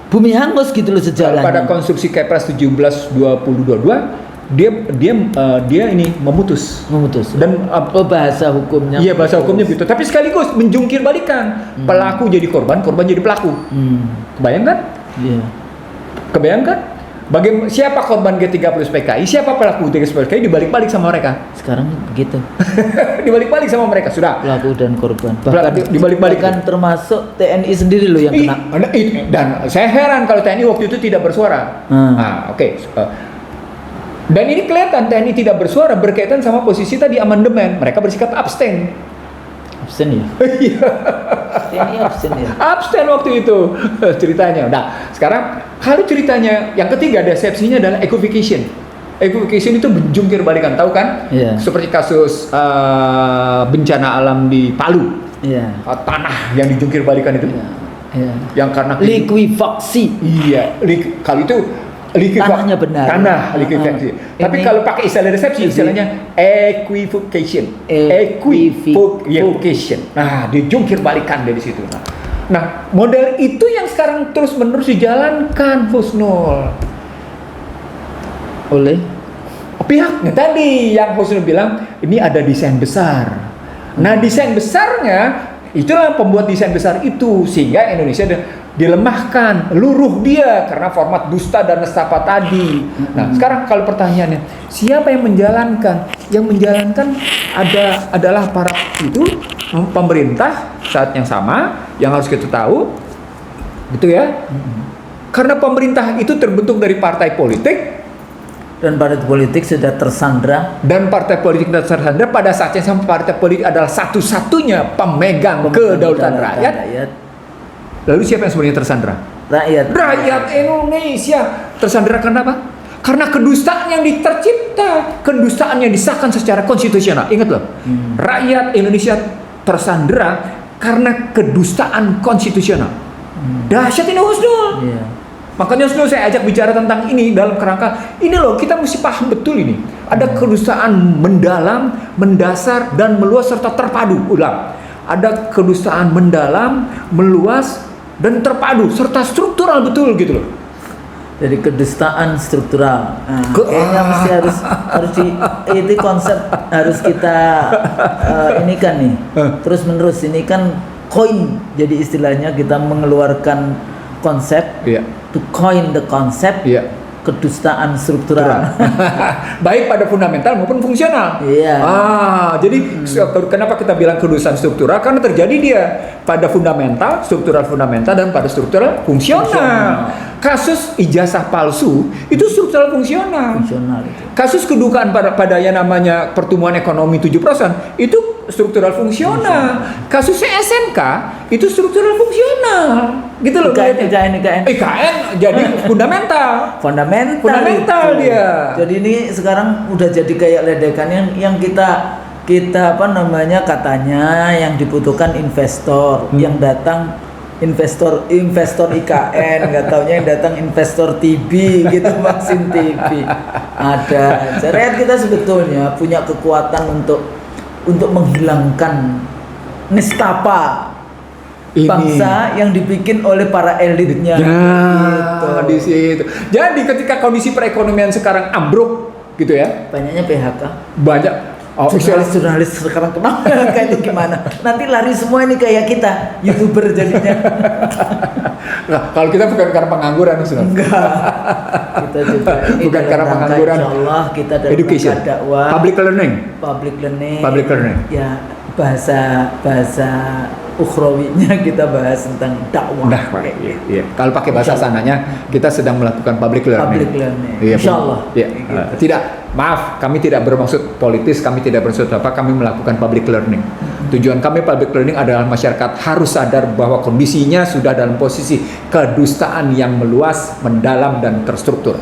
Speaker 1: bumi hangus gitu loh sejarahnya.
Speaker 2: Pada konstruksi Kepres 17/2022 dia ini memutus. Dan
Speaker 1: bahasa hukumnya.
Speaker 2: Iya, bahasa hukumnya gitu. Tapi sekaligus menjungkir balikan. Pelaku jadi korban jadi pelaku. Kebayang kan?
Speaker 1: Iya.
Speaker 2: Kebayang kan? Siapa korban G30 PKI, siapa pelaku G30 PKI dibalik-balik sama mereka.
Speaker 1: Sekarang begitu.
Speaker 2: Dibalik-balik sama mereka sudah.
Speaker 1: Pelaku dan korban.
Speaker 2: Dibalik-balik.
Speaker 1: Bahkan termasuk TNI sendiri loh yang kena.
Speaker 2: Dan saya heran kalau TNI waktu itu tidak bersuara. Oke. Dan ini kelihatan TNI tidak bersuara berkaitan sama posisi tadi amandemen. Mereka bersikap abstain.
Speaker 1: Abstain ya?
Speaker 2: Iya.
Speaker 1: TNI abstain ya?
Speaker 2: Abstain waktu itu ceritanya. Nah, sekarang kalau ceritanya yang ketiga desepsinya adalah equivocation. Equivocation itu menjungkir balikan, tahu kan?
Speaker 1: Iya.
Speaker 2: Seperti kasus bencana alam di Palu.
Speaker 1: Iya.
Speaker 2: Tanah yang dijungkir balikan itu.
Speaker 1: Iya.
Speaker 2: Yang karena
Speaker 1: likuifaksi.
Speaker 2: Iya, kalau itu
Speaker 1: tanahnya benar.
Speaker 2: Tanah likuifaksi. Tapi kalau pakai istilah resepsi istilahnya equivocation. Equivocation. Nah, dijungkir balikan dari situ. Nah, model itu yang sekarang terus-menerus dijalankan, Husnul.
Speaker 1: Oleh
Speaker 2: pihaknya tadi yang Husnul bilang ini ada desain besar. Nah, desain besarnya itulah pembuat desain besar itu sehingga Indonesia dilemahkan, luruh dia karena format dusta dan nestapa tadi. Nah, sekarang kalau pertanyaannya, siapa yang menjalankan? Yang menjalankan adalah para itu pemerintah saat yang sama yang harus kita tahu, gitu ya? Karena pemerintah itu terbentuk dari partai politik
Speaker 1: dan partai politik sudah tersandra
Speaker 2: pada saat yang sama partai politik adalah satu-satunya pemegang kedaulatan rakyat. Lalu siapa yang sebenarnya tersandra? Rakyat Indonesia. Tersandra karena apa? Karena kedustaan yang tercipta, kedustaan yang disahkan secara konstitusional. Ingat loh, rakyat Indonesia tersandra karena kedustaan konstitusional. Dahsyat ini Husnul. Makanya Husnul saya ajak bicara tentang ini dalam kerangka ini loh, kita mesti paham betul ini. Ada kedustaan mendalam, mendasar dan meluas serta terpadu. Ulang. Ada kedustaan mendalam, meluas dan terpadu serta struktural betul gitu loh.
Speaker 1: Jadi kedustaan struktural. Kayaknya mesti harus ini konsep harus kita ini kan nih. Terus menerus ini kan coin jadi istilahnya kita mengeluarkan konsep to coin the concept kedustaan struktural.
Speaker 2: Baik pada fundamental maupun fungsional. Jadi kenapa kita bilang kedustaan struktural? Karena terjadi dia pada fundamental, struktural fundamental dan pada struktural fungsional. Kasus ijazah palsu itu struktural fungsional. Kasus kedukaan pada yang namanya pertumbuhan ekonomi 7% itu struktural fungsional. Kasus SMK itu struktural fungsional. Gitu loh. IKN jadi fundamental dia.
Speaker 1: Jadi ini sekarang udah jadi kayak ledekan yang kita katanya yang dibutuhkan investor yang datang investor IKN, nggak taunya yang datang investor TB gitu, vaksin TB. Ada. Rakyat kita sebetulnya punya kekuatan untuk menghilangkan nestapa bangsa yang dibikin oleh para elitnya.
Speaker 2: Gitu. Di situ. Jadi ketika kondisi perekonomian sekarang ambruk, gitu ya?
Speaker 1: Banyaknya PHK.
Speaker 2: Banyak.
Speaker 1: Jurnalis sekarang kenapa kayak itu gimana? Nanti lari semua ini kayak kita, YouTuber jadinya.
Speaker 2: Nah, kalau kita bukan karena pengangguran,
Speaker 1: enggak. Kita juga
Speaker 2: bukan karena pengangguran.
Speaker 1: Insyaallah kita dalam
Speaker 2: education,
Speaker 1: dakwah,
Speaker 2: public learning. Ya,
Speaker 1: bahasa ukhrawinya kita bahas tentang dakwah.
Speaker 2: Nah, iya. Kalau pakai bahasa sananya kita sedang melakukan public learning. Iya, insyaallah. Iya. Tidak, maaf, kami tidak bermaksud politis, kami tidak bermaksud apa, kami melakukan public learning. Tujuan kami public learning adalah masyarakat harus sadar bahwa kondisinya sudah dalam posisi kedustaan yang meluas, mendalam dan terstruktur.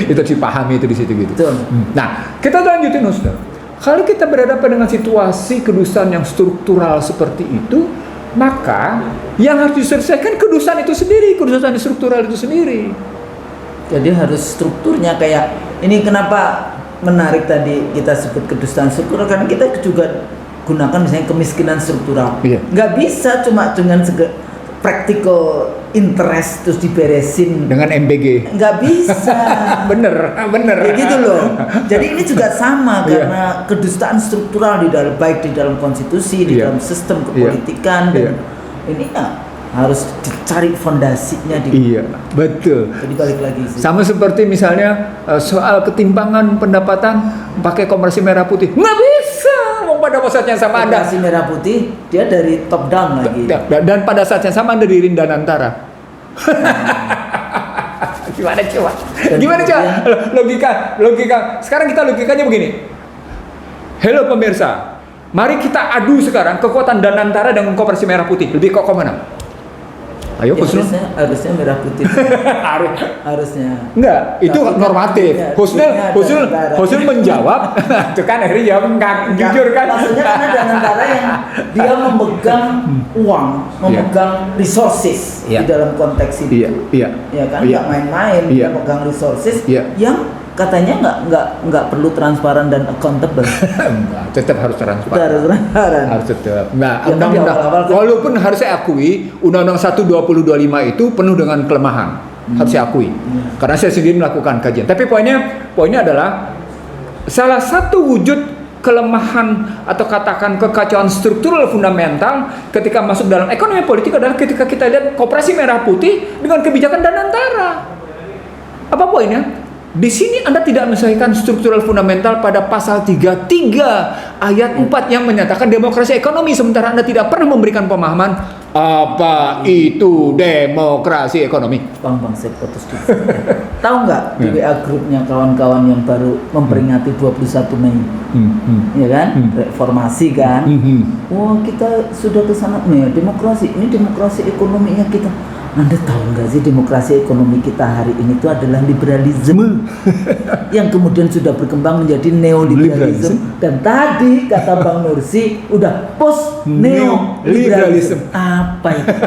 Speaker 2: Itu dipahami itu di situ gitu. Nah, kita lanjutin Ustaz. Kalau kita berhadapan dengan situasi kedustaan yang struktural seperti itu, maka yang harus diselesaikan kedustaan itu sendiri, kedustaan struktural itu sendiri.
Speaker 1: Jadi harus strukturnya kayak ini. Kenapa menarik tadi kita sebut kedustaan struktural? Karena kita juga gunakan misalnya kemiskinan struktural. Nggak bisa cuma dengan practical interest terus diberesin
Speaker 2: dengan MBG.
Speaker 1: nggak bisa.
Speaker 2: bener.
Speaker 1: Ya gitu loh. Jadi ini juga sama
Speaker 2: Iya.
Speaker 1: karena kedustaan struktural di dalam baik di dalam konstitusi, di
Speaker 2: Iya.
Speaker 1: dalam sistem
Speaker 2: Iya.
Speaker 1: kepolitikan dan ini ya harus dicari fondasinya di.
Speaker 2: Iya, betul.
Speaker 1: Jadi balik lagi sih.
Speaker 2: Sama seperti misalnya soal ketimpangan pendapatan pakai komersi merah putih. Nggak bisa, mau pada saat yang sama Anda.
Speaker 1: Komersi merah putih dia dari top down lagi.
Speaker 2: Dan pada saat yang sama Anda di Rindanantara. Gimana coba? Gimana coba? Logika. Sekarang kita logikanya begini. Halo pemirsa, mari kita adu sekarang kekuatan Danantara dengan komersi merah putih. Lebih kokoh mana? Ayo,
Speaker 1: Ya,
Speaker 2: Husnul.
Speaker 1: harusnya merah putih. harusnya.
Speaker 2: Enggak, itu
Speaker 1: Tapi kan
Speaker 2: normatif.
Speaker 1: duitnya
Speaker 2: Husnul menjawab. Itu kan akhirnya jawab enggak jujur kan.
Speaker 1: Maksudnya kan ada antara yang dia memegang uang, memegang resources
Speaker 2: Iya.
Speaker 1: di dalam konteks itu.
Speaker 2: Iya.
Speaker 1: Ya kan
Speaker 2: Iya.
Speaker 1: nggak main-main,
Speaker 2: Iya.
Speaker 1: dia megang resources
Speaker 2: Iya.
Speaker 1: yang katanya nggak perlu transparan dan accountable.
Speaker 2: Enggak, tetap harus transparan.
Speaker 1: Harus transparan.
Speaker 2: Harus tetap. Enggak,
Speaker 1: Ya, kan di
Speaker 2: undang-undang.
Speaker 1: awal-awal kan-
Speaker 2: Walaupun harus saya akui, Undang-Undang 1/2025 itu penuh dengan kelemahan. Harus saya akui. Karena saya sendiri melakukan kajian. Tapi poinnya adalah salah satu wujud kelemahan atau katakan kekacauan struktural fundamental ketika masuk dalam ekonomi politik adalah ketika kita lihat koperasi merah putih dengan kebijakan Danantara. Apa poinnya? Di sini Anda tidak menyelesaikan struktural fundamental pada pasal 33 ayat 4 yang menyatakan demokrasi ekonomi, sementara Anda tidak pernah memberikan pemahaman apa itu demokrasi ekonomi.
Speaker 1: Bang saya potong sedikit. Tahu nggak di WA grupnya kawan-kawan yang baru memperingati 21 Mei, ya kan? Reformasi kan? Wah kita sudah ke sana nih, demokrasi. Ini demokrasi ekonominya kita. Anda tahu nggak sih demokrasi ekonomi kita hari ini itu adalah liberalisme yang kemudian sudah berkembang menjadi neoliberalisme. Dan tadi kata Bang Nursi udah post neoliberalisme. Apa itu?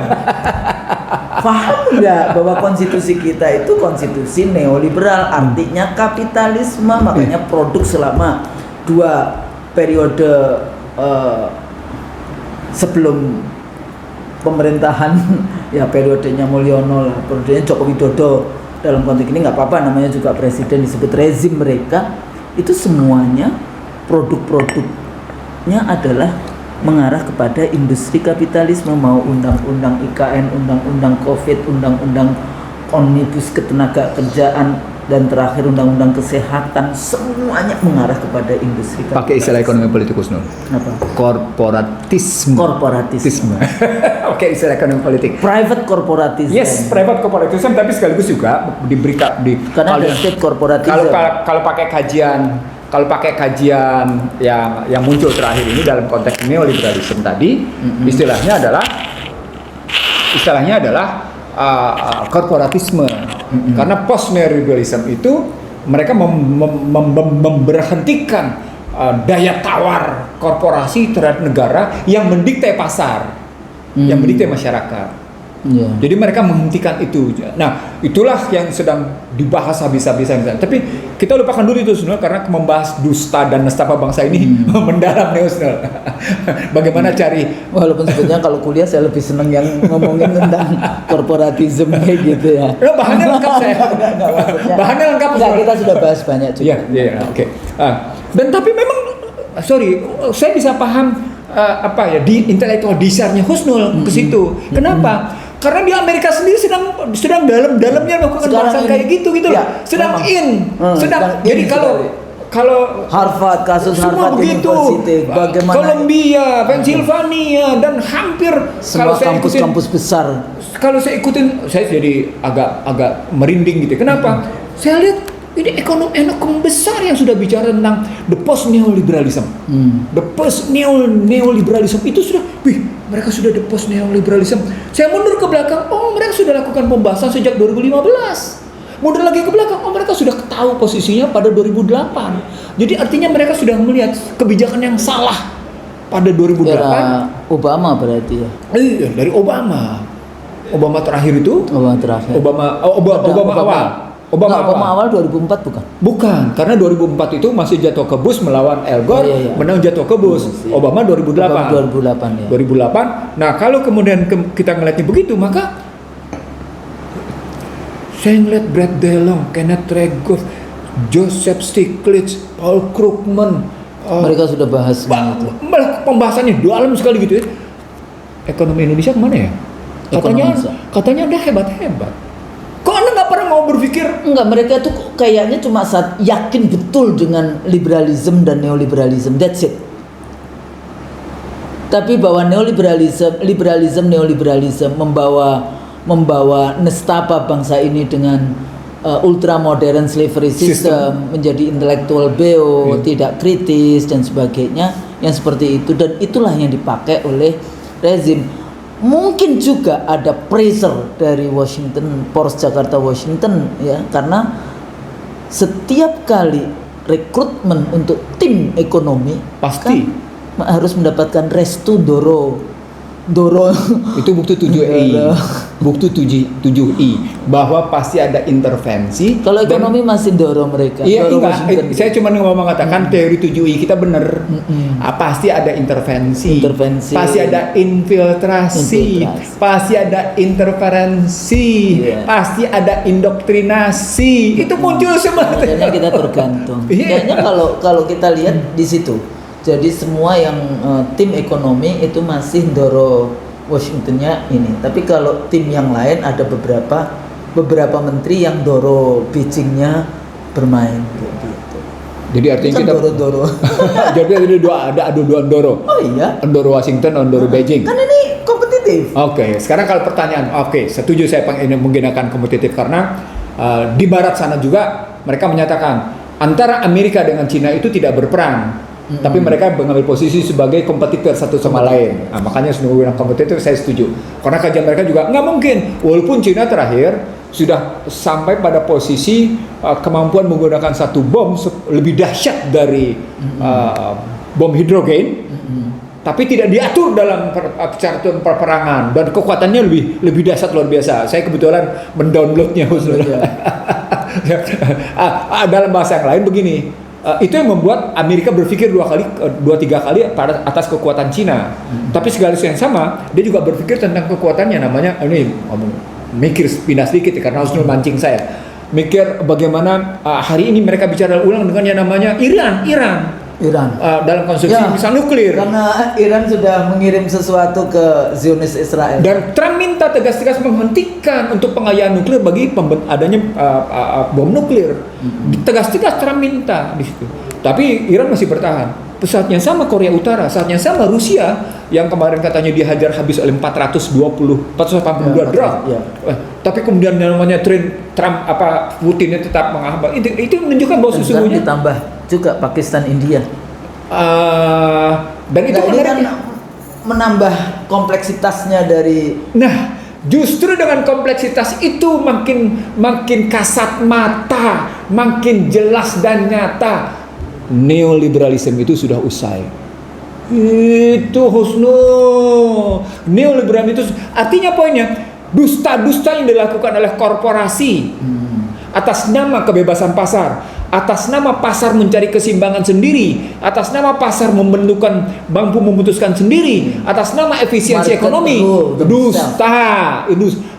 Speaker 1: Paham nggak bahwa konstitusi kita itu konstitusi neoliberal, artinya kapitalisme, makanya produk selama 2 periode sebelum pemerintahan ya periodenya Mulyono lah, periodenya Joko Widodo, dalam konteks ini nggak apa-apa namanya juga presiden disebut rezim mereka, itu semuanya produk-produknya adalah mengarah kepada industri kapitalisme, mau undang-undang IKN, undang-undang COVID, undang-undang omnibus ketenaga kerjaan, dan terakhir undang-undang kesehatan, semuanya mengarah kepada industri kapitalisme.
Speaker 2: Pakai istilah ekonomi politik Husnul.
Speaker 1: Apa?
Speaker 2: Korporatisme. Oke, istilah ekonomi politik.
Speaker 1: Private corporatism.
Speaker 2: Yes, private corporatism, tapi sekaligus juga diberikan
Speaker 1: Karena ada state corporatism.
Speaker 2: kalau pakai kajian yang muncul terakhir ini dalam konteks neoliberalisme tadi, istilahnya adalah korporatisme. Karena post neoliberalisme itu mereka memberhentikan daya tawar korporasi terhadap negara yang mendikte pasar, yang mendikte masyarakat.
Speaker 1: Yeah.
Speaker 2: Jadi mereka menghentikan itu. Nah, itulah yang sedang dibahas habis-habisan. Tapi kita lupakan dulu itu sebenarnya karena membahas dusta dan nestapa bangsa ini mendalam nih Husnul. Bagaimana cari?
Speaker 1: Walaupun sebetulnya kalau kuliah saya lebih senang yang ngomongin tentang korporatisme kayak gitu ya.
Speaker 2: Nah, bahannya lengkap saya. Bahannya lengkap.
Speaker 1: Enggak, kita sudah bahas banyak juga.
Speaker 2: Iya, oke. Dan tapi memang saya bisa paham di intelektual desire-nya Husnul ke situ. Kenapa? Karena di Amerika sendiri sedang dalam-dalamnya melakukan bahasan kayak gitu
Speaker 1: ya,
Speaker 2: loh. Sedang
Speaker 1: sedang
Speaker 2: jadi kalau
Speaker 1: Harvard, kasus
Speaker 2: semua
Speaker 1: Harvard
Speaker 2: begitu,
Speaker 1: University, bagaimana
Speaker 2: Columbia, Pennsylvania, dan hampir
Speaker 1: semua kampus-kampus besar.
Speaker 2: Kalau saya ikutin, saya jadi agak merinding gitu. Kenapa? Saya lihat ini ekonomi besar yang sudah bicara tentang the post neoliberalism. The post neoliberalism itu sudah, mereka sudah the post neoliberalism. Saya mundur ke belakang, mereka sudah lakukan pembahasan sejak 2015. Mundur lagi ke belakang, mereka sudah tahu posisinya pada 2008. Jadi artinya mereka sudah melihat kebijakan yang salah pada 2008.
Speaker 1: Era Obama berarti ya.
Speaker 2: Iya, dari Obama terakhir itu.
Speaker 1: Obama terakhir.
Speaker 2: Obama awal.
Speaker 1: Obama awal 2004 bukan?
Speaker 2: Bukan, karena 2004 itu masih jatuh ke Bush melawan Al Gore, menang jatuh ke Bush. Obama 2008.
Speaker 1: 2008 ya.
Speaker 2: 2008. Nah, kalau kemudian kita ngeliatnya begitu, maka saya ngeliat Brad DeLong, Kenneth Rogoff, Joseph Stiglitz, Paul Krugman,
Speaker 1: mereka sudah bahas semua itu.
Speaker 2: Pembahasannya dalam sekali gitu ya. Ekonomi Indonesia kemana ya? Katanya Anda hebat-hebat. Kok Anda nggak pernah mau berpikir?
Speaker 1: Enggak, mereka tuh kayaknya cuma yakin betul dengan liberalisme dan neoliberalisme. That's it. Tapi bahwa liberalisme membawa nestapa bangsa ini dengan ultra modern slavery system, menjadi intelektual beo, tidak kritis dan sebagainya, yang seperti itu, dan itulah yang dipakai oleh rezim. Mungkin juga ada pressure dari Washington, Pors Jakarta Washington ya, karena setiap kali rekrutmen untuk tim ekonomi
Speaker 2: pasti
Speaker 1: kan harus mendapatkan restu Doro
Speaker 2: itu bukti 7I. Bukti 7I bahwa pasti ada intervensi.
Speaker 1: Kalau ekonomi masih Doro mereka.
Speaker 2: Iya, saya cuma mau mengatakan teori 7I kita benar. Pasti ada intervensi. Pasti ada infiltrasi. Pasti ada interferensi. Pasti ada indoktrinasi. Itu muncul semua.
Speaker 1: Makanya kita tergantung. Kayaknya kalau kita lihat di situ. Jadi semua yang tim ekonomi itu masih Doro Washingtonnya ini. Tapi kalau tim yang lain ada beberapa menteri yang Doro Beijingnya bermain gitu.
Speaker 2: Jadi artinya
Speaker 1: kan
Speaker 2: kita
Speaker 1: Doro.
Speaker 2: Jadi ada aduan Doro.
Speaker 1: Oh iya.
Speaker 2: Doro Washington, Doro Beijing.
Speaker 1: Kan ini kompetitif.
Speaker 2: Oke, sekarang kalau pertanyaan, setuju saya ini menggunakan kompetitif karena di barat sana juga mereka menyatakan antara Amerika dengan Cina itu tidak berperang. Tapi mereka mengambil posisi sebagai kompetitor satu sama lain. Nah, makanya sebenarnya kompetitor saya setuju. Karena kajian mereka juga nggak mungkin. Walaupun Cina terakhir sudah sampai pada posisi kemampuan menggunakan satu bom lebih dahsyat dari bom hidrogen, tapi tidak diatur dalam percaturan perperangan dan kekuatannya lebih dahsyat luar biasa. Saya kebetulan mendownloadnya dalam bahasa yang lain begini. Itu yang membuat Amerika berpikir 2-3 kali atas kekuatan Cina. Tapi sekaligus yang sama, dia juga berpikir tentang kekuatannya. Namanya ini mikir pindah sedikit ya, karena harus memancing saya. Mikir bagaimana hari ini mereka bicara ulang dengan yang namanya Iran. Dalam konstruksi misal nuklir.
Speaker 1: Karena Iran sudah mengirim sesuatu ke Zionis Israel.
Speaker 2: Dan Trump minta tegas-tegas menghentikan untuk pengayaan nuklir bagi adanya bom nuklir. Tegas-tegas Trump minta di situ. Tapi Iran masih bertahan. Saatnya sama Korea Utara, saatnya sama Rusia yang kemarin katanya dihajar habis oleh 482 drone. Tapi kemudian namanya Trump Putinnya tetap menghambat. Itu menunjukkan bahwa sesungguhnya
Speaker 1: ditambah juga Pakistan, India.
Speaker 2: Dan itu
Speaker 1: kan menambah kompleksitasnya dari.
Speaker 2: Nah, justru dengan kompleksitas itu makin kasat mata, makin jelas dan nyata. Neoliberalisme itu sudah usai. Itu Husnul. Neoliberalisme itu artinya poinnya dusta-dusta yang dilakukan oleh korporasi atas nama kebebasan pasar, atas nama pasar mencari keseimbangan sendiri, atas nama pasar mampu memutuskan sendiri, atas nama efisiensi ekonomi, dusta.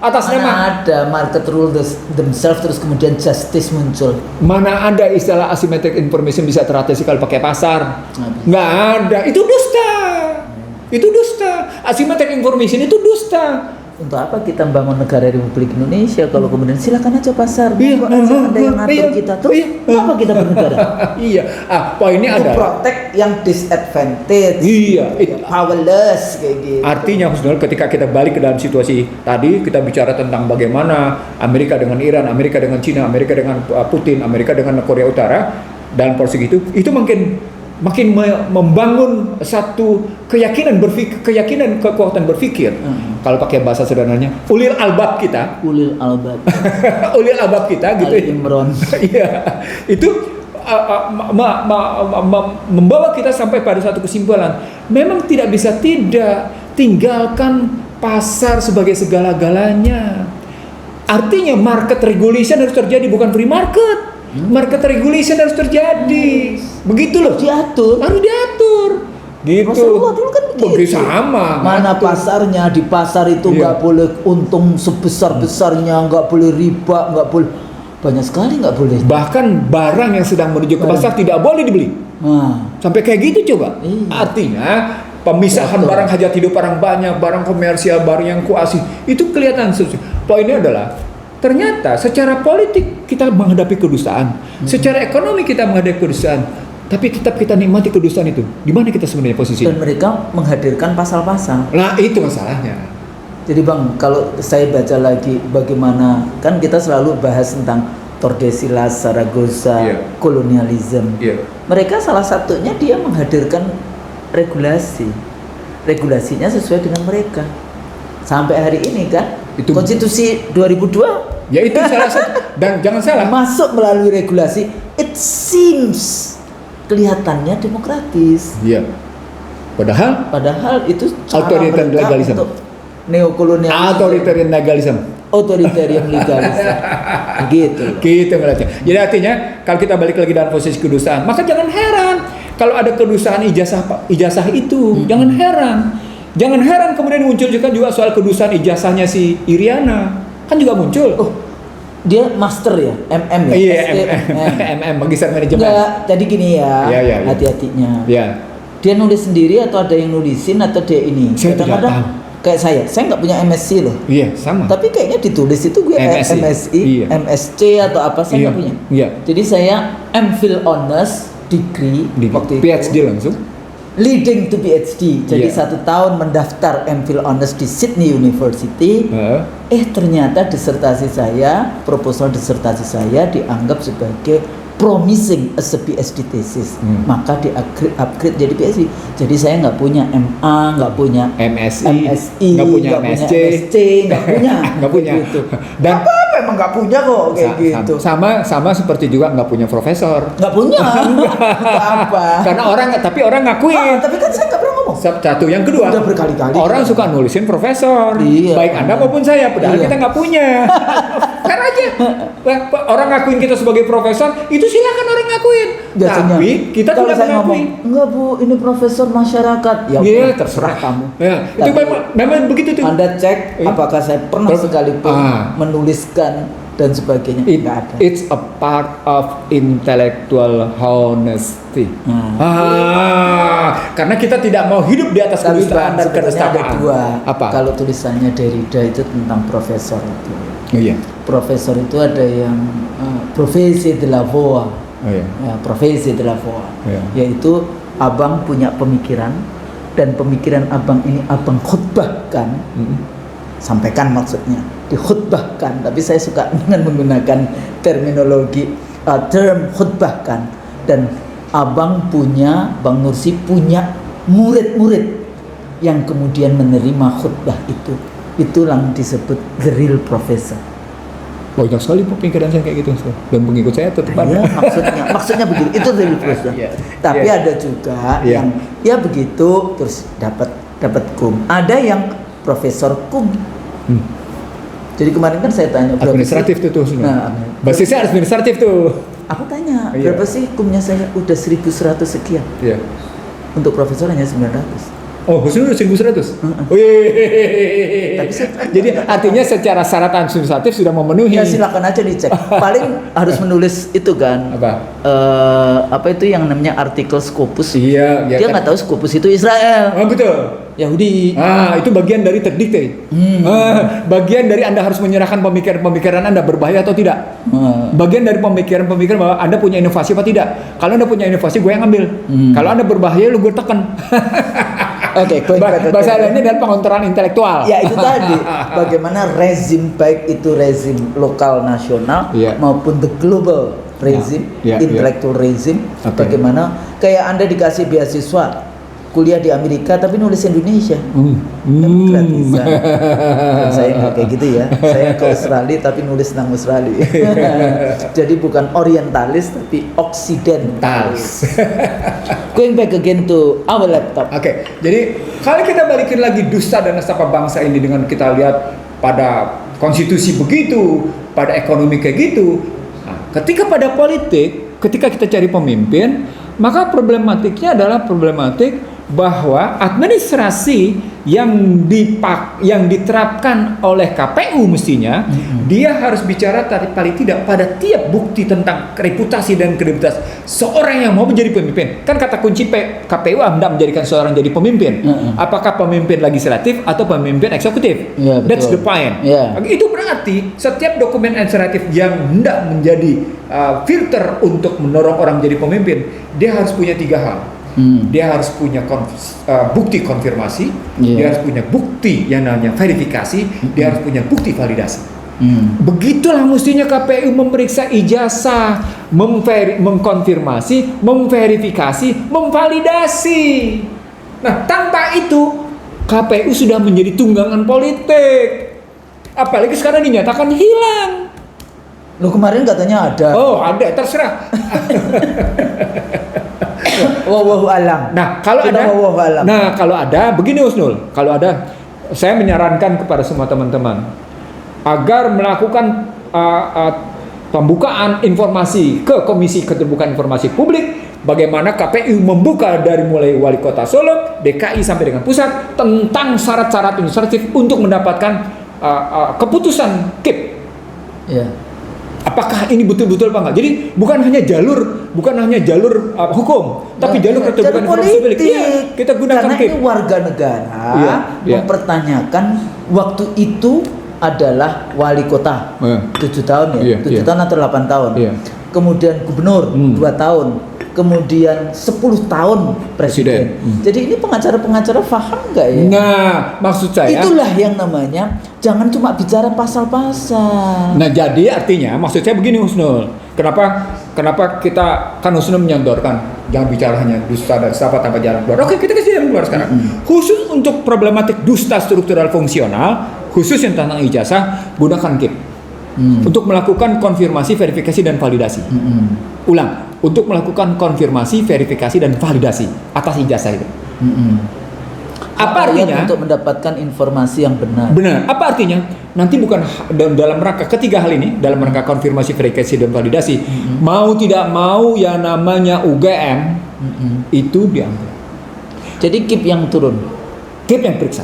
Speaker 2: Atas nama
Speaker 1: ada market rule themselves, terus kemudian justice muncul.
Speaker 2: Mana ada istilah asymmetric information bisa teratasi kalau pakai pasar? Nggak ada. Itu dusta. Asymmetric information itu dusta.
Speaker 1: Untuk apa kita membangun negara Republik Indonesia kalau kemudian silakan aja pasar, ada yang ngatur kita, terus kenapa kita bernegara?
Speaker 2: Poinnya ada
Speaker 1: protect yang disadvantage, powerless kayak gitu.
Speaker 2: Artinya ketika kita balik ke dalam situasi tadi, kita bicara tentang bagaimana Amerika dengan Iran, Amerika dengan Cina, Amerika dengan Putin, Amerika dengan Korea Utara dalam porsi itu makin membangun satu keyakinan kekuatan berpikir. Kalau pakai bahasa sederhananya, ulil albab kita gitu.
Speaker 1: Imron.
Speaker 2: Iya. Itu membawa kita sampai pada satu kesimpulan. Memang tidak bisa tinggalkan pasar sebagai segala-galanya. Artinya market regulation harus terjadi, bukan free market. Market regulation harus terjadi. Begitu loh. Harus diatur. Gitu.
Speaker 1: Rasulullah dulu kan begitu.
Speaker 2: Sama.
Speaker 1: Mana pasarnya, di pasar itu nggak boleh untung sebesar-besarnya, nggak boleh riba, nggak boleh, banyak sekali nggak boleh.
Speaker 2: Bahkan barang yang sedang menuju ke pasar tidak boleh dibeli. Sampai kayak gitu coba. Artinya pemisahan barang hajat hidup, barang banyak, barang komersial, barang yang kuasi, itu kelihatan. Poinnya adalah ternyata secara politik kita menghadapi kedustaan, secara ekonomi kita menghadapi kedustaan, tapi tetap kita nikmati kedustaan itu. Di mana kita sebenarnya posisi?
Speaker 1: Dan mereka menghadirkan pasal-pasal.
Speaker 2: Nah, itu masalahnya.
Speaker 1: Jadi Bang, kalau saya baca lagi bagaimana, kan kita selalu bahas tentang Tordesillas, Zaragoza, kolonialisme. Mereka salah satunya dia menghadirkan regulasi. Regulasinya sesuai dengan mereka. Sampai hari ini kan, itu Konstitusi 2002.
Speaker 2: Ya itu salah satu. Dan jangan salah.
Speaker 1: Masuk melalui regulasi, it seems kelihatannya demokratis.
Speaker 2: Iya.
Speaker 1: Padahal itu
Speaker 2: authoritarian legalism.
Speaker 1: Neokolonialisme. Authoritarian legalism.
Speaker 2: Gitu berarti. Jadi artinya kalau kita balik lagi dalam posisi kedustaan, maka jangan heran kalau ada kedustaan ijazah itu. Jangan heran. Jangan heran kemudian muncul juga soal kedustaan ijazahnya si Iriana. Kan juga muncul.
Speaker 1: Dia master ya, MM ya?
Speaker 2: Iya, MM, magister manajemen.
Speaker 1: Enggak, jadi gini ya, hati-hatinya. Dia nulis sendiri atau ada yang nulisin atau dia ini?
Speaker 2: Saya tidak tahu.
Speaker 1: Kayak saya nggak punya MSc loh.
Speaker 2: Iya, sama.
Speaker 1: Tapi kayaknya ditulis itu gue MSI, MSc atau apa, saya nggak punya. Jadi saya MPhil Honors Degree waktu itu.
Speaker 2: PhD langsung?
Speaker 1: Leading to PhD, jadi 1 tahun mendaftar MPhil Honors di Sydney University. Ternyata proposal disertasi saya dianggap sebagai promising as a PhD thesis, maka di upgrade jadi PhD. Jadi saya nggak punya MA, nggak punya MSI, nggak punya MSc, nggak punya
Speaker 2: gitu.
Speaker 1: Dan apa emang nggak punya kok kayak gitu.
Speaker 2: Sama seperti juga nggak punya profesor.
Speaker 1: Nggak punya. Apa?
Speaker 2: Karena orang ngakuin.
Speaker 1: Tapi kan saya nggak pernah ngomong.
Speaker 2: Satu, yang kedua.
Speaker 1: Udah berkali-kali.
Speaker 2: Orang suka nulisin profesor. Baik Anda maupun saya. Padahal kita nggak punya. Karena aja. Orang ngakuin kita sebagai profesor, itu silakan orang ngakuin.
Speaker 1: Biasanya,
Speaker 2: tapi kita tidak mengakui.
Speaker 1: Enggak Bu, ini profesor masyarakat. Ya terserah kamu.
Speaker 2: Itu memang begitu tuh.
Speaker 1: Anda cek apakah saya pernah sekalipun menuliskan dan sebagainya. Enggak ada.
Speaker 2: It's a part of intellectual honesty. Karena kita tidak mau hidup di atas kedustaan.
Speaker 1: Ada dua. Apa? Kalau tulisannya Derrida itu tentang profesor itu. Profesor itu ada yang profesi de la voix. Profesi de la voix. Yaitu abang punya pemikiran dan pemikiran abang ini abang khutbahkan. Sampaikan maksudnya, dikhutbahkan. Tapi saya suka dengan menggunakan terminologi term khutbahkan. Dan Bang Nursi punya murid-murid yang kemudian menerima khutbah itu. Itulah disebut the real professor.
Speaker 2: Banyak sekali pemikiran saya kayak gitu, dan pengikut saya tetap ada.
Speaker 1: Maksudnya begitu, itu the real professor. Tapi ada juga yang begitu terus dapat kum. Ada yang profesor kum. Jadi kemarin kan saya tanya
Speaker 2: administratif tuh basisnya administratif tuh.
Speaker 1: Aku tanya berapa sih kumnya saya, udah 1.100 sekian. Untuk profesor hanya 900.
Speaker 2: Oh, khusus 1.100. Jadi artinya secara syarat administratif sudah memenuhi.
Speaker 1: Ya silakan aja dicek. Paling harus menulis itu kan. Apa itu yang namanya artikel Scopus. Dia nggak tahu Scopus itu Israel.
Speaker 2: Betul.
Speaker 1: Yahudi.
Speaker 2: Itu bagian dari terdikte. Bagian dari Anda harus menyerahkan pemikiran Anda berbahaya atau tidak. Bagian dari pemikiran bahwa Anda punya inovasi apa tidak. Kalau Anda punya inovasi, gue yang ambil. Kalau Anda berbahaya, lu gue tekan. Bahasa lainnya adalah pengontrolan intelektual.
Speaker 1: Ya itu tadi. Bagaimana rezim, baik itu rezim lokal nasional maupun the global rezim, intellectual rezim. Bagaimana kayak Anda dikasih beasiswa kuliah di Amerika tapi nulis Indonesia. Gratisan. Saya nggak kayak gitu ya. Saya ke Australia tapi nulis tentang Australia. Jadi bukan orientalis tapi occidentalis. Going back again to our laptop.
Speaker 2: Jadi kalau kita balikin lagi dusta dan nestapa bangsa ini dengan kita lihat pada konstitusi begitu, pada ekonomi kayak gitu. Nah, ketika pada politik, ketika kita cari pemimpin, maka problematiknya adalah problematik bahwa administrasi yang diterapkan oleh KPU mestinya dia harus bicara paling tidak pada tiap bukti tentang reputasi dan kredibilitas seorang yang mau menjadi pemimpin. Kan kata kunci KPU hendak menjadikan seorang jadi pemimpin. Apakah pemimpin legislatif atau pemimpin eksekutif? That's the point. Itu berarti setiap dokumen administratif yang hendak menjadi filter untuk mendorong orang menjadi pemimpin, dia harus punya 3 hal. Dia harus punya bukti konfirmasi, dia harus punya bukti yang namanya verifikasi, dia harus punya bukti validasi. Begitulah mestinya KPU memeriksa ijazah, mengkonfirmasi, memverifikasi, memvalidasi. Nah, tanpa itu KPU sudah menjadi tunggangan politik. Apalagi sekarang dinyatakan hilang.
Speaker 1: Loh, kemarin katanya ada.
Speaker 2: Oh, ada, terserah.
Speaker 1: Wallahu alam.
Speaker 2: Nah, kalau ada, begini Husnul, kalau ada, saya menyarankan kepada semua teman-teman agar melakukan pembukaan informasi ke Komisi Keterbukaan Informasi Publik, bagaimana KPU membuka dari mulai Wali Kota Solo, DKI sampai dengan pusat tentang syarat-syarat administratif untuk mendapatkan keputusan KIP. Apakah ini betul-betul apa enggak? Jadi bukan hanya jalur hukum, tapi jalur keterbukaan informasi publik. Kita gunakan
Speaker 1: karena ini warga negara mempertanyakan waktu itu adalah wali kota 7 tahun ya, 7 tahun atau 8 tahun. Kemudian gubernur 2 tahun. Kemudian 10 tahun presiden. Jadi ini pengacara-pengacara paham nggak ya?
Speaker 2: Nah, maksud saya
Speaker 1: itulah yang namanya jangan cuma bicara pasal-pasal.
Speaker 2: Nah, jadi artinya maksud saya begini Husnul. Kenapa kita kan Husnul menyodorkan jangan bicara hanya dusta dan siapa tanpa jalan keluar. Oke, kita kasih jalan keluar sekarang. Khusus untuk problematik dusta struktural fungsional, khusus yang tentang ijazah, gunakan KIP. Untuk melakukan konfirmasi, verifikasi dan validasi. Ulang. Untuk melakukan konfirmasi, verifikasi, dan validasi atas ijazah itu. Apa artinya?
Speaker 1: Untuk mendapatkan informasi yang benar.
Speaker 2: Benar. Apa artinya? Nanti bukan dalam rangka ketiga hal ini, dalam rangka konfirmasi, verifikasi, dan validasi, mau tidak mau yang namanya UGM itu diambil.
Speaker 1: Jadi KIP yang turun,
Speaker 2: KIP yang periksa.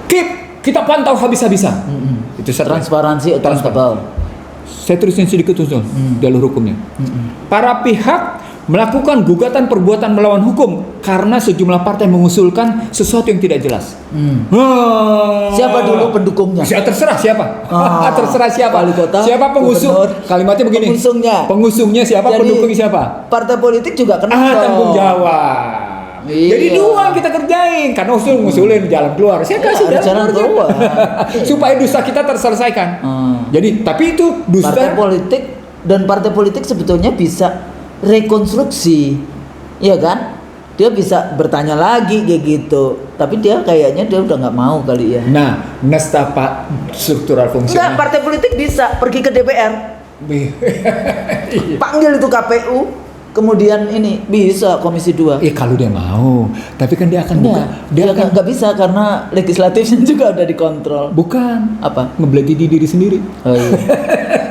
Speaker 2: KIP kita pantau habis-habisan. Itu
Speaker 1: transparansi accountable.
Speaker 2: Saya tulisin sedikit tuh jalur hukumnya. Para pihak melakukan gugatan perbuatan melawan hukum karena sejumlah partai mengusulkan sesuatu yang tidak jelas.
Speaker 1: Siapa dulu pendukungnya?
Speaker 2: Terserah siapa. Terserah siapa.
Speaker 1: Wali kota,
Speaker 2: siapa pengusung?
Speaker 1: Gubernur,
Speaker 2: kalimatnya begini. Pengusungnya siapa? Jadi, pendukungnya siapa?
Speaker 1: Partai politik juga kena.
Speaker 2: Tanggung jawab. Jadi dua kita kerjain karena ngusulin jalan keluar. Saya kasih jalan keluar. Supaya dusta kita terselesaikan. Jadi tapi itu dusta. Partai politik sebetulnya bisa rekonstruksi, iya kan? Dia bisa bertanya lagi kayak gitu. Tapi dia kayaknya dia udah nggak mau kali ya. Nah, nestapa struktural fungsional.
Speaker 1: Enggak, partai politik bisa pergi ke DPR. Panggil itu KPU. Kemudian ini bisa Komisi 2.
Speaker 2: Kalau dia mau, tapi kan dia akan buka.
Speaker 1: Dia nggak bisa karena legislatifnya juga udah dikontrol.
Speaker 2: Bukan.
Speaker 1: Apa?
Speaker 2: Ngebeledi diri sendiri.
Speaker 1: Oh iya.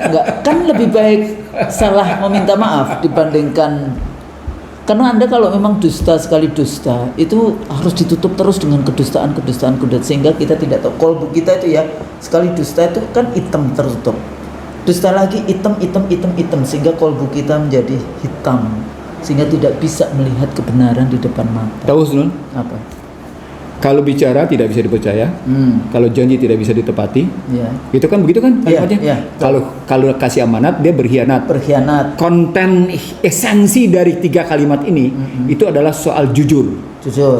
Speaker 1: Enggak, kan lebih baik salah meminta maaf dibandingkan. Karena Anda kalau memang dusta sekali dusta, itu harus ditutup terus dengan kedustaan sehingga kita tidak tahu. Kolbu kita itu ya, sekali dusta itu kan hitam tertutup. Dusta lagi hitam sehingga kolbu kita menjadi hitam sehingga tidak bisa melihat kebenaran di depan mata.
Speaker 2: Tahu Sun?
Speaker 1: Apa?
Speaker 2: Kalau bicara tidak bisa dipercaya, kalau janji tidak bisa ditepati, itu kan begitu kan kalimatnya. Kalau kasih amanat dia berkhianat. Konten esensi dari 3 kalimat ini itu adalah soal jujur.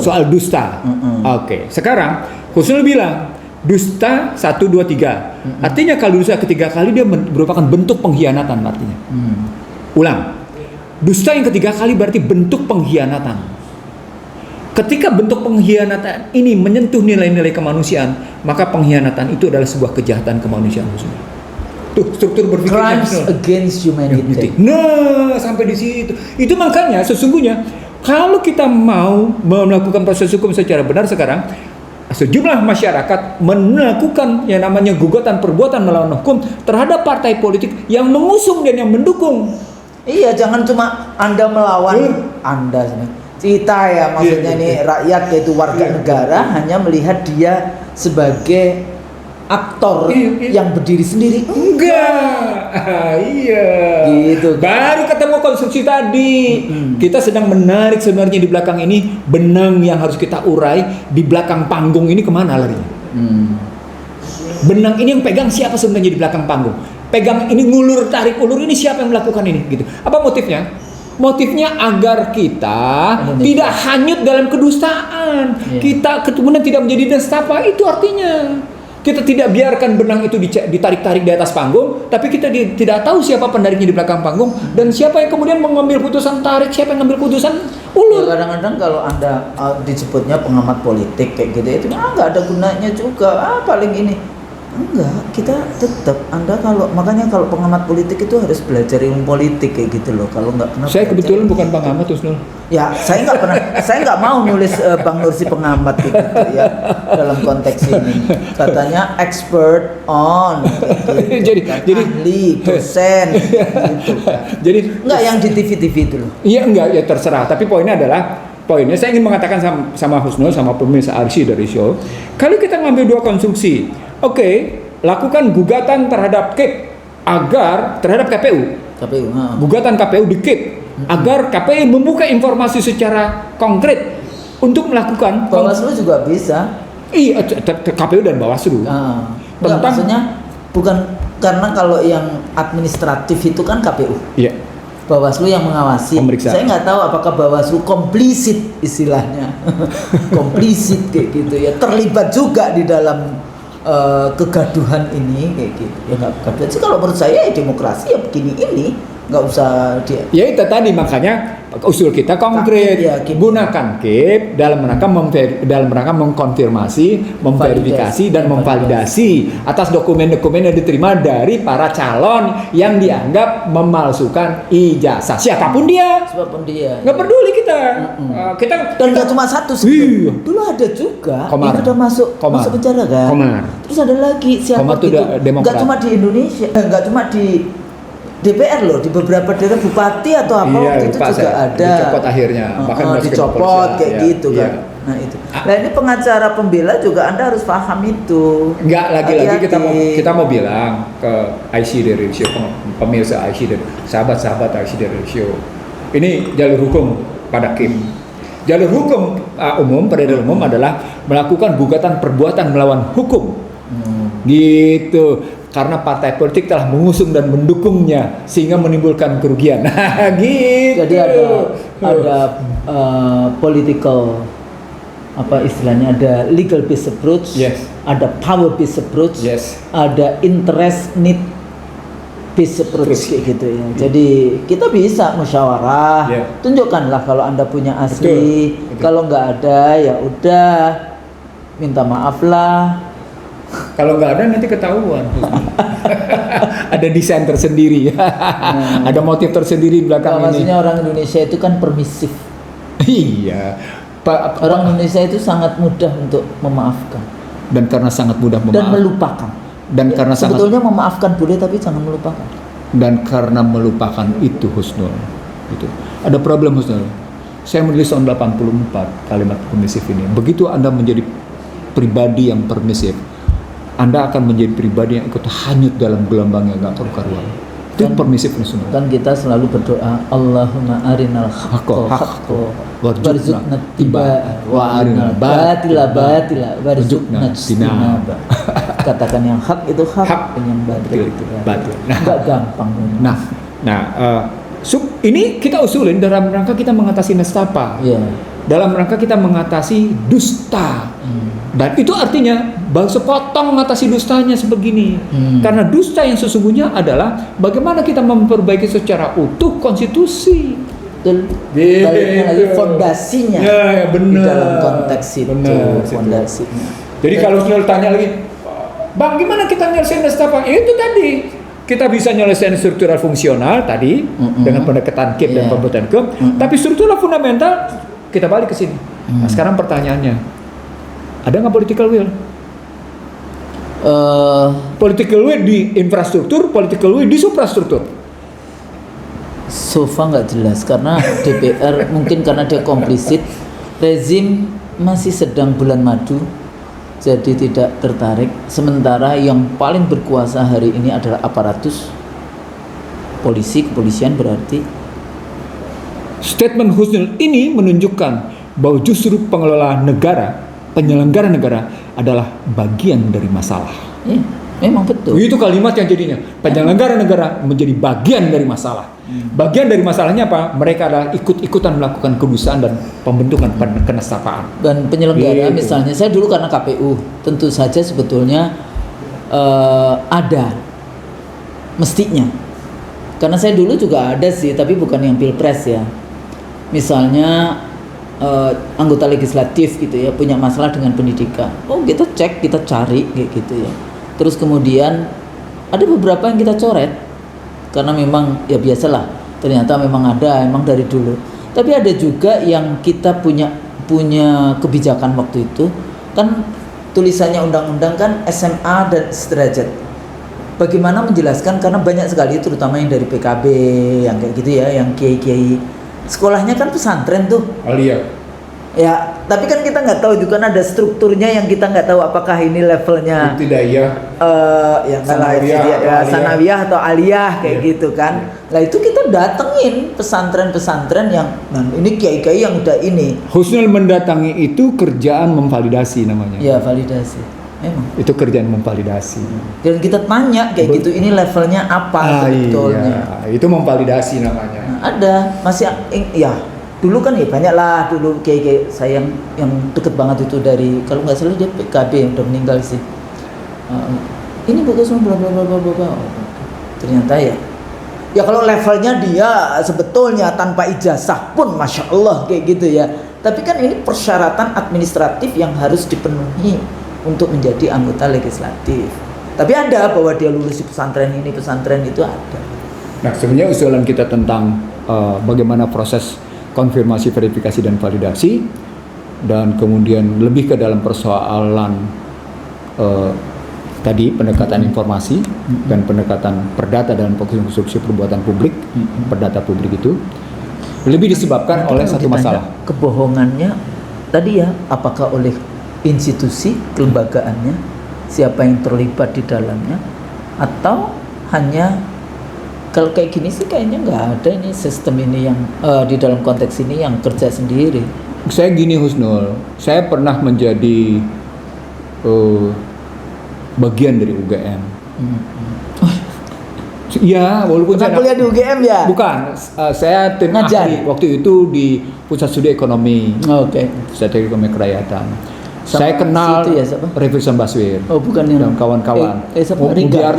Speaker 2: Soal dusta. Oke. Sekarang Husnul bilang dusta 1, 2, 3. Artinya kalau dusta ketiga kali dia merupakan bentuk pengkhianatan artinya. Ulang. Dusta yang ketiga kali berarti bentuk pengkhianatan. Ketika bentuk pengkhianatan ini menyentuh nilai-nilai kemanusiaan, maka pengkhianatan itu adalah sebuah kejahatan kemanusiaan. Tuh struktur berpikirnya.
Speaker 1: Crimes against humanity.
Speaker 2: Nah, sampai di situ. Itu makanya sesungguhnya kalau kita mau melakukan proses hukum secara benar sekarang, sejumlah masyarakat melakukan yang namanya gugatan perbuatan melawan hukum terhadap partai politik yang mengusung dan yang mendukung.
Speaker 1: Iya, jangan cuma Anda melawan Anda kita ya, maksudnya nih rakyat yaitu warga negara hanya melihat dia sebagai aktor yang berdiri sendiri.
Speaker 2: Enggak. Iya.
Speaker 1: Gitu.
Speaker 2: Baru ketemu konstruksi tadi. Kita sedang menarik sebenarnya di belakang ini benang yang harus kita urai di belakang panggung ini kemana larinya. Benang ini yang pegang siapa sebenarnya di belakang panggung? Pegang ini, ngulur tarik ulur ini siapa yang melakukan ini gitu. Apa motifnya? Motifnya agar kita tidak hanyut dalam kedustaan. Kita kemudian tidak menjadi nestapa. Itu artinya kita tidak biarkan benang itu ditarik-tarik di atas panggung, tapi kita tidak tahu siapa penariknya di belakang panggung dan siapa yang kemudian mengambil putusan tarik, siapa yang mengambil putusan ulur.
Speaker 1: Kadang-kadang kalau Anda disebutnya pengamat politik kayak gitu, itu nggak ada gunanya juga. Paling ini. Enggak, kita tetap makanya kalau pengamat politik itu harus belajar ilmu politik kayak gitu loh. Kalau nggak kenapa?
Speaker 2: Saya kebetulan bukan pengamat, Husnul.
Speaker 1: Ya, saya nggak mau nulis Bang Nursi pengamat gitu ya dalam konteks ini. Katanya expert on, gitu,
Speaker 2: jadi
Speaker 1: ahli, dosen, gitu kan.
Speaker 2: Jadi
Speaker 1: enggak yang di TV-TV itu loh.
Speaker 2: Iya enggak, ya terserah. Tapi poinnya saya ingin mengatakan sama Husnul, sama pemirsa RC dari show, kalau kita ngambil dua konstruksi, lakukan gugatan terhadap KIP terhadap KPU. Gugatan KPU di KIP agar KPU membuka informasi secara konkret untuk melakukan.
Speaker 1: Bawaslu juga bisa.
Speaker 2: Iya, KPU dan Bawaslu.
Speaker 1: Enggak, maksudnya bukan karena kalau yang administratif itu kan KPU.
Speaker 2: Iya.
Speaker 1: Bawaslu yang mengawasi.
Speaker 2: Pemeriksa.
Speaker 1: Saya nggak tahu apakah Bawaslu komplisit istilahnya, komplisit kayak gitu ya, terlibat juga di dalam kegaduhan ini kayak gitu. Ya nggak kegaduhan sih kalau menurut saya ya demokrasi ya begini ini nggak usah dia.
Speaker 2: Ya itu tadi makanya usul kita konkret. Gunakan KIP dalam rangka mengkonfirmasi, memverifikasi dan memvalidasi atas dokumen-dokumen yang diterima dari para calon yang dianggap memalsukan ijazah siapapun dia. Nggak peduli kita.
Speaker 1: Dan nggak cuma satu sih. Dulu ada juga
Speaker 2: Komar.
Speaker 1: yang sudah masuk penjara kan.
Speaker 2: Komar.
Speaker 1: Terus ada lagi siapa
Speaker 2: Komar
Speaker 1: itu?
Speaker 2: Demokrat.
Speaker 1: Nggak cuma di Indonesia, nggak cuma di DPR loh, di beberapa daerah bupati atau apa waktu itu juga ada.
Speaker 2: Dicopot akhirnya, bahkan
Speaker 1: dicopot kayak gitu kan.
Speaker 2: Iya.
Speaker 1: Nah itu. Nah ini pengacara pembela juga Anda harus paham itu.
Speaker 2: Enggak, lagi-lagi kita mau bilang ke IC dari Show, pemirsa IC dan sahabat-sahabat IC dari Show. Ini jalur hukum pada KIP. Jalur hukum peradilan umum adalah melakukan gugatan perbuatan melawan hukum. Gitu. Karena partai politik telah mengusung dan mendukungnya sehingga menimbulkan kerugian. Gitu.
Speaker 1: Jadi ada political apa istilahnya, ada legal based approach, ada power based approach, ada interest need based approach kayak gitu ya. Jadi kita bisa musyawarah, tunjukkanlah kalau Anda punya asli. Betul. Kalau nggak ada ya udah minta maaf lah.
Speaker 2: Kalau nggak ada nanti ketahuan. Ada desain tersendiri, ada motif tersendiri di belakang ini.
Speaker 1: Maksudnya orang Indonesia itu kan permisif.
Speaker 2: Iya.
Speaker 1: Orang Indonesia itu sangat mudah untuk memaafkan.
Speaker 2: Dan karena sangat mudah
Speaker 1: dan melupakan.
Speaker 2: Dan karena
Speaker 1: sebetulnya memaafkan boleh tapi jangan melupakan.
Speaker 2: Dan karena melupakan itu Husnul, gitu. Ada problem Husnul. Saya menulis tahun 84 kalimat permisif ini. Begitu Anda menjadi pribadi yang permisif, Anda akan menjadi pribadi yang ikut hanyut dalam gelombang yang gak karu-karuan. Itu permisif Husnul.
Speaker 1: Kan kita selalu berdoa, Allahumma arinal haqqa warzuqna tiba wa arinal batila warzuqna tinaba. Katakan yang hak itu hak, yang batil itu batil. Enggak gampang.
Speaker 2: Ini kita usulin dalam rangka kita mengatasi nestapa. Dalam rangka kita mengatasi dusta. Dan itu artinya sepotong mengatasi dustanya sebegini. Karena dusta yang sesungguhnya adalah bagaimana kita memperbaiki secara utuh konstitusi.
Speaker 1: Lagi fondasinya.
Speaker 2: Ya, benar.
Speaker 1: Di dalam konteks itu fondasinya.
Speaker 2: Jadi kalau tanya lagi, Bang, gimana kita nyelesain nestapa? Itu tadi. Kita bisa nyelesain struktural fungsional tadi dengan pendekatan KIP dan pembentukan KIP, tapi struktural fundamental kita balik ke sini. Nah, sekarang pertanyaannya, Ada nggak political will? Political will di infrastruktur, political will di suprastruktur.
Speaker 1: So far nggak jelas karena DPR mungkin karena dia komplisit, rezim masih sedang bulan madu, jadi tidak tertarik. Sementara yang paling berkuasa hari ini adalah aparatus polisi, kepolisian berarti.
Speaker 2: Statement Husnul ini menunjukkan bahwa justru pengelola negara, penyelenggara negara adalah bagian dari masalah.
Speaker 1: Ya, memang betul.
Speaker 2: Itu kalimat yang jadinya penyelenggara negara menjadi bagian dari masalah. Bagian dari masalahnya apa? Mereka adalah ikut-ikutan melakukan kedustaan dan pembentukan kenesapaan.
Speaker 1: Dan penyelenggara
Speaker 2: Gitu.
Speaker 1: misalnya saya dulu karena KPU tentu saja sebetulnya ada mestinya. Karena saya dulu juga ada sih, tapi bukan yang pilpres ya. Misalnya anggota legislatif gitu ya punya masalah dengan pendidikan. Oh kita cek, kita cari kayak gitu ya. Terus kemudian ada beberapa yang kita coret karena memang ya biasalah. Ternyata memang ada, emang dari dulu. Tapi ada juga yang kita punya kebijakan waktu itu kan tulisannya undang-undang kan SMA dan sederajat. Bagaimana menjelaskan karena banyak sekali terutama yang dari PKB yang kayak gitu ya, yang kiai-kiai sekolahnya kan pesantren tuh.
Speaker 2: Alia.
Speaker 1: Ya, tapi kan kita nggak tahu juga kan ada strukturnya yang kita nggak tahu apakah ini levelnya
Speaker 2: Ibtidaiyah,
Speaker 1: ya salah
Speaker 2: Sanawiyah,
Speaker 1: sanawiyah atau aliyah kayak
Speaker 2: Iya.
Speaker 1: gitu kan. Lah itu kita datengin pesantren-pesantren yang nah, ini kiai-kiai yang udah ini.
Speaker 2: Husnul mendatangi itu kerjaan memvalidasi namanya.
Speaker 1: Ya validasi. Memang.
Speaker 2: Itu kerjaan memvalidasi.
Speaker 1: Dan kita tanya kayak gitu ini levelnya apa sebetulnya.
Speaker 2: Iya, itu memvalidasi namanya.
Speaker 1: Nah, ada masih ya dulu kan ya banyak lah dulu kayak saya yang deket banget itu dari kalau nggak salah dia PKB yang udah meninggal sih. Ini bagus bla bla bla bla bla. Ternyata ya kalau levelnya dia sebetulnya tanpa ijazah pun masya Allah kayak gitu ya. Tapi kan ini persyaratan administratif yang harus dipenuhi untuk menjadi anggota legislatif. Tapi ada bahwa dia lulus di pesantren ini, pesantren itu ada.
Speaker 2: Nah, sebenarnya usulan kita tentang bagaimana proses konfirmasi, verifikasi, dan validasi, dan kemudian lebih ke dalam persoalan tadi pendekatan informasi dan pendekatan perdata dalam konstruksi perbuatan publik, perdata publik itu lebih disebabkan oleh satu masalah.
Speaker 1: Kebohongannya tadi ya, apakah oleh institusi kelembagaannya, siapa yang terlibat di dalamnya, atau hanya kalau kayak gini sih kayaknya nggak ada ini sistem ini yang di dalam konteks ini yang kerja sendiri.
Speaker 2: Saya gini Husnul, saya pernah menjadi bagian dari UGM. Iya, walaupun
Speaker 1: Pernah
Speaker 2: saya
Speaker 1: kuliah di UGM ya?
Speaker 2: Bukan, saya tim
Speaker 1: Ngajar?
Speaker 2: ahli waktu itu di Pusat Studi Ekonomi,
Speaker 1: Oke.
Speaker 2: Pusat Studi Ekonomi Kerakyatan.
Speaker 1: Sama
Speaker 2: Saya kenal
Speaker 1: situ ya, siapa?
Speaker 2: Revison Baswir
Speaker 1: Oh bukan yang
Speaker 2: dan kawan-kawan.
Speaker 1: siapa?
Speaker 2: Riga.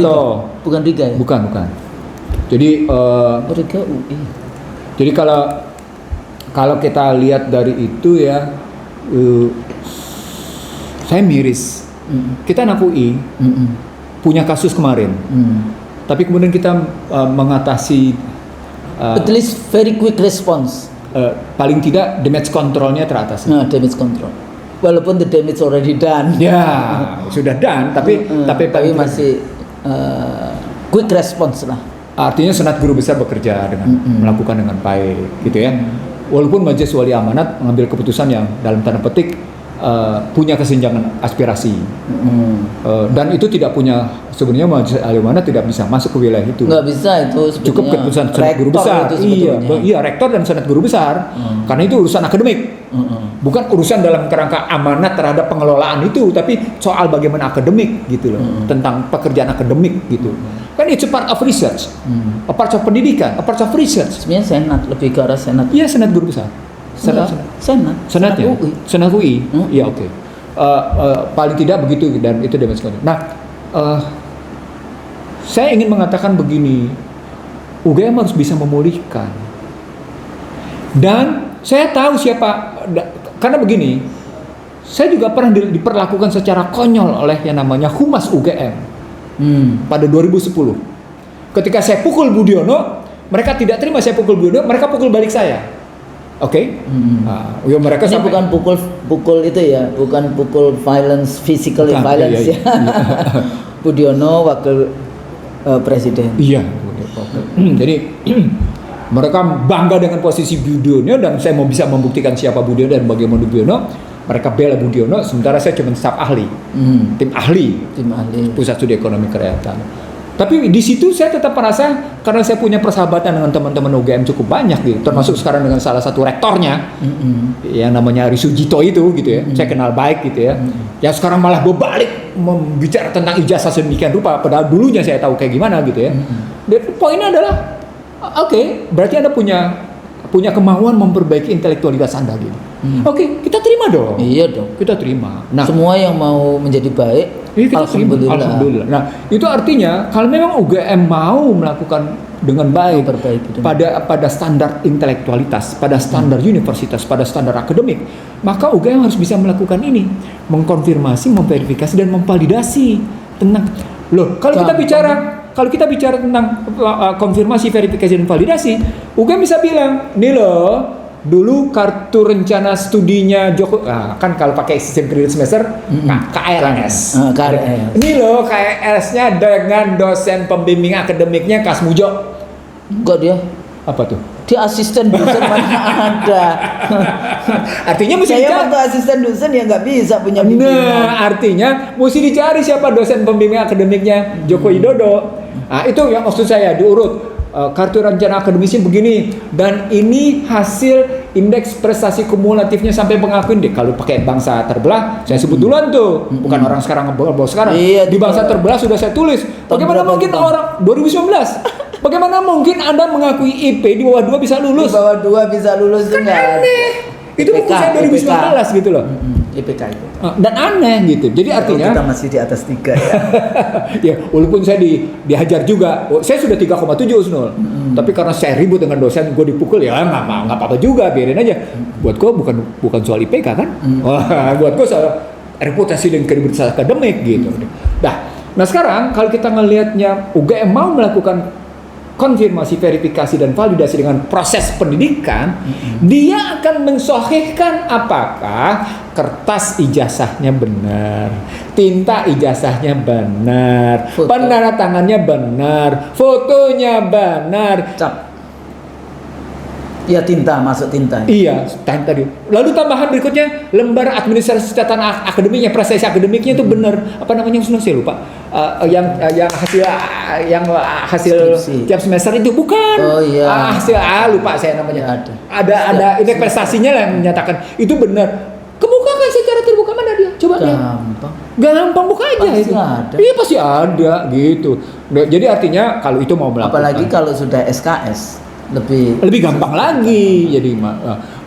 Speaker 1: Bukan Riga ya?
Speaker 2: Bukan. Jadi
Speaker 1: Riga UI.
Speaker 2: jadi kalau kita lihat dari itu ya, saya miris. Kita anak UI punya kasus kemarin, tapi kemudian kita mengatasi
Speaker 1: At least very quick response.
Speaker 2: paling tidak damage controlnya teratasi.
Speaker 1: Nah, damage control. Walaupun the damage already done.
Speaker 2: Ya sudah done, tapi
Speaker 1: tapi masih quick response lah.
Speaker 2: artinya Senat Guru Besar bekerja dengan melakukan dengan baik, gitu ya. Walaupun Majelis Wali Amanat mengambil keputusan yang dalam tanda petik punya kesenjangan aspirasi, dan itu tidak punya sebenarnya Majelis Wali Amanat tidak bisa masuk ke wilayah itu.
Speaker 1: Nggak bisa itu sebetulnya.
Speaker 2: Cukup keputusan Senat Guru Besar. Iya, rektor dan Senat Guru Besar. Karena itu urusan akademik. Bukan urusan dalam kerangka amanat terhadap pengelolaan itu, tapi soal bagaimana akademik gitu loh, tentang pekerjaan akademik gitu. Kan it's a part of research, a part of pendidikan, a part of research.
Speaker 1: Sebenarnya Senat lebih ke arah Senat.
Speaker 2: Iya, Senat Guru Besar. Senatnya. Senat UI. Iya, oke. Paling tidak begitu dan itu damage control. Nah, saya ingin mengatakan begini, UGM harus bisa memulihkan. Dan saya tahu siapa, karena begini, saya juga pernah diperlakukan secara konyol oleh yang namanya Humas UGM pada 2010. Ketika saya pukul Budiono, mereka tidak terima saya pukul Budiono, mereka pukul balik saya. Oke.
Speaker 1: Hmm.
Speaker 2: Ya mereka
Speaker 1: Ini
Speaker 2: sampai
Speaker 1: bukan pukul itu ya, bukan pukul violence, physically
Speaker 2: Bukan,
Speaker 1: violence
Speaker 2: iya,
Speaker 1: ya. Budiono wakil presiden.
Speaker 2: Iya. Jadi mereka bangga dengan posisi Budiono dan saya mau bisa membuktikan siapa Budiono dan bagaimana Budiono. Mereka bela Budiono, sementara saya cuma staf ahli, tim ahli, Pusat Studi Ekonomi Kerakyatan. Tapi di situ saya tetap merasa karena saya punya persahabatan dengan teman-teman UGM cukup banyak gitu, termasuk sekarang dengan salah satu rektornya, yang namanya Ari Sujito itu gitu ya, saya kenal baik gitu ya. Yang sekarang malah berbalik membicara tentang ijazah sedemikian rupa, padahal dulunya saya tahu kayak gimana gitu ya. Dan poinnya adalah, oke, berarti Anda punya kemauan memperbaiki intelektualitas Anda gitu. Oke, kita terima dong.
Speaker 1: Iya dong.
Speaker 2: Kita terima.
Speaker 1: Nah, semua yang mau menjadi baik, alhamdulillah.
Speaker 2: Alhamdulillah. Nah, itu artinya kalau memang UGM mau melakukan dengan baik pada standar intelektualitas, pada standar universitas, pada standar akademik, maka UGM harus bisa melakukan ini, mengkonfirmasi, memverifikasi dan memvalidasi tentang kalau kita bicara tentang konfirmasi, verifikasi dan validasi, UGM bisa bilang, nih loh, dulu kartu rencana studinya Joko, kan kalau pakai sistem kredit semester, KRS. Ini loh KRS-nya dengan dosen pembimbing akademiknya Kasmujo.
Speaker 1: Enggak dia.
Speaker 2: Apa tuh?
Speaker 1: Dia asisten dosen mana ada.
Speaker 2: Artinya mesti
Speaker 1: saya waktu asisten dosen ya nggak bisa punya bimbingan.
Speaker 2: Nah, artinya mesti dicari siapa dosen pembimbing akademiknya Joko Widodo. Nah, itu yang maksud saya diurut. Kartu rencana akademisnya begini dan ini hasil indeks prestasi kumulatifnya sampai pengakuan deh. Kalau pakai bangsa terbelah saya sebut duluan tuh, bukan orang sekarang ngebahas sekarang.
Speaker 1: Iya,
Speaker 2: di bangsa terbelah sudah saya tulis. Bagaimana mungkin orang 2019? Bagaimana mungkin Anda mengakui IP di bawah 2 bisa lulus?
Speaker 1: Di bawah 2 bisa lulus
Speaker 2: kan aneh. Itu buku saya 2019 gitu loh.
Speaker 1: IPK itu.
Speaker 2: Dan aneh gitu. Jadi artinya
Speaker 1: kita masih di atas 3 ya.
Speaker 2: Ya, walaupun saya dihajar juga. Saya sudah 3,7 Usnul. Tapi karena saya ribut dengan dosen, gue dipukul ya nggak apa-apa juga, biarin aja. Buat gue bukan soal IPK kan? Buat gue soal reputasi dan kredibilitas akademik gitu. Nah sekarang kalau kita ngelihatnya UGM mau melakukan konfirmasi, verifikasi dan validasi dengan proses pendidikan, dia akan mensohihkan apakah kertas ijazahnya benar, tinta ijazahnya benar, penandatangannya benar, fotonya benar.
Speaker 1: Iya, tinta, masuk tinta.
Speaker 2: Iya, tadi. Lalu tambahan berikutnya, lembar administrasi catatan akademiknya, prestasi akademiknya itu benar. Apa namanya? Saya lupa. Yang hasil tiap semester itu bukan.
Speaker 1: Oh iya.
Speaker 2: Hasil lupa saya namanya. Ada indeks prestasinya lah yang menyatakan itu benar. Kemukakan secara terbuka, mana dia? Coba gampang buka aja
Speaker 1: pasti
Speaker 2: itu.
Speaker 1: Ada.
Speaker 2: Iya pasti ada gitu. Jadi artinya kalau itu mau melakukan.
Speaker 1: Apalagi kalau sudah SKS.
Speaker 2: Lebih gampang lagi. Jadi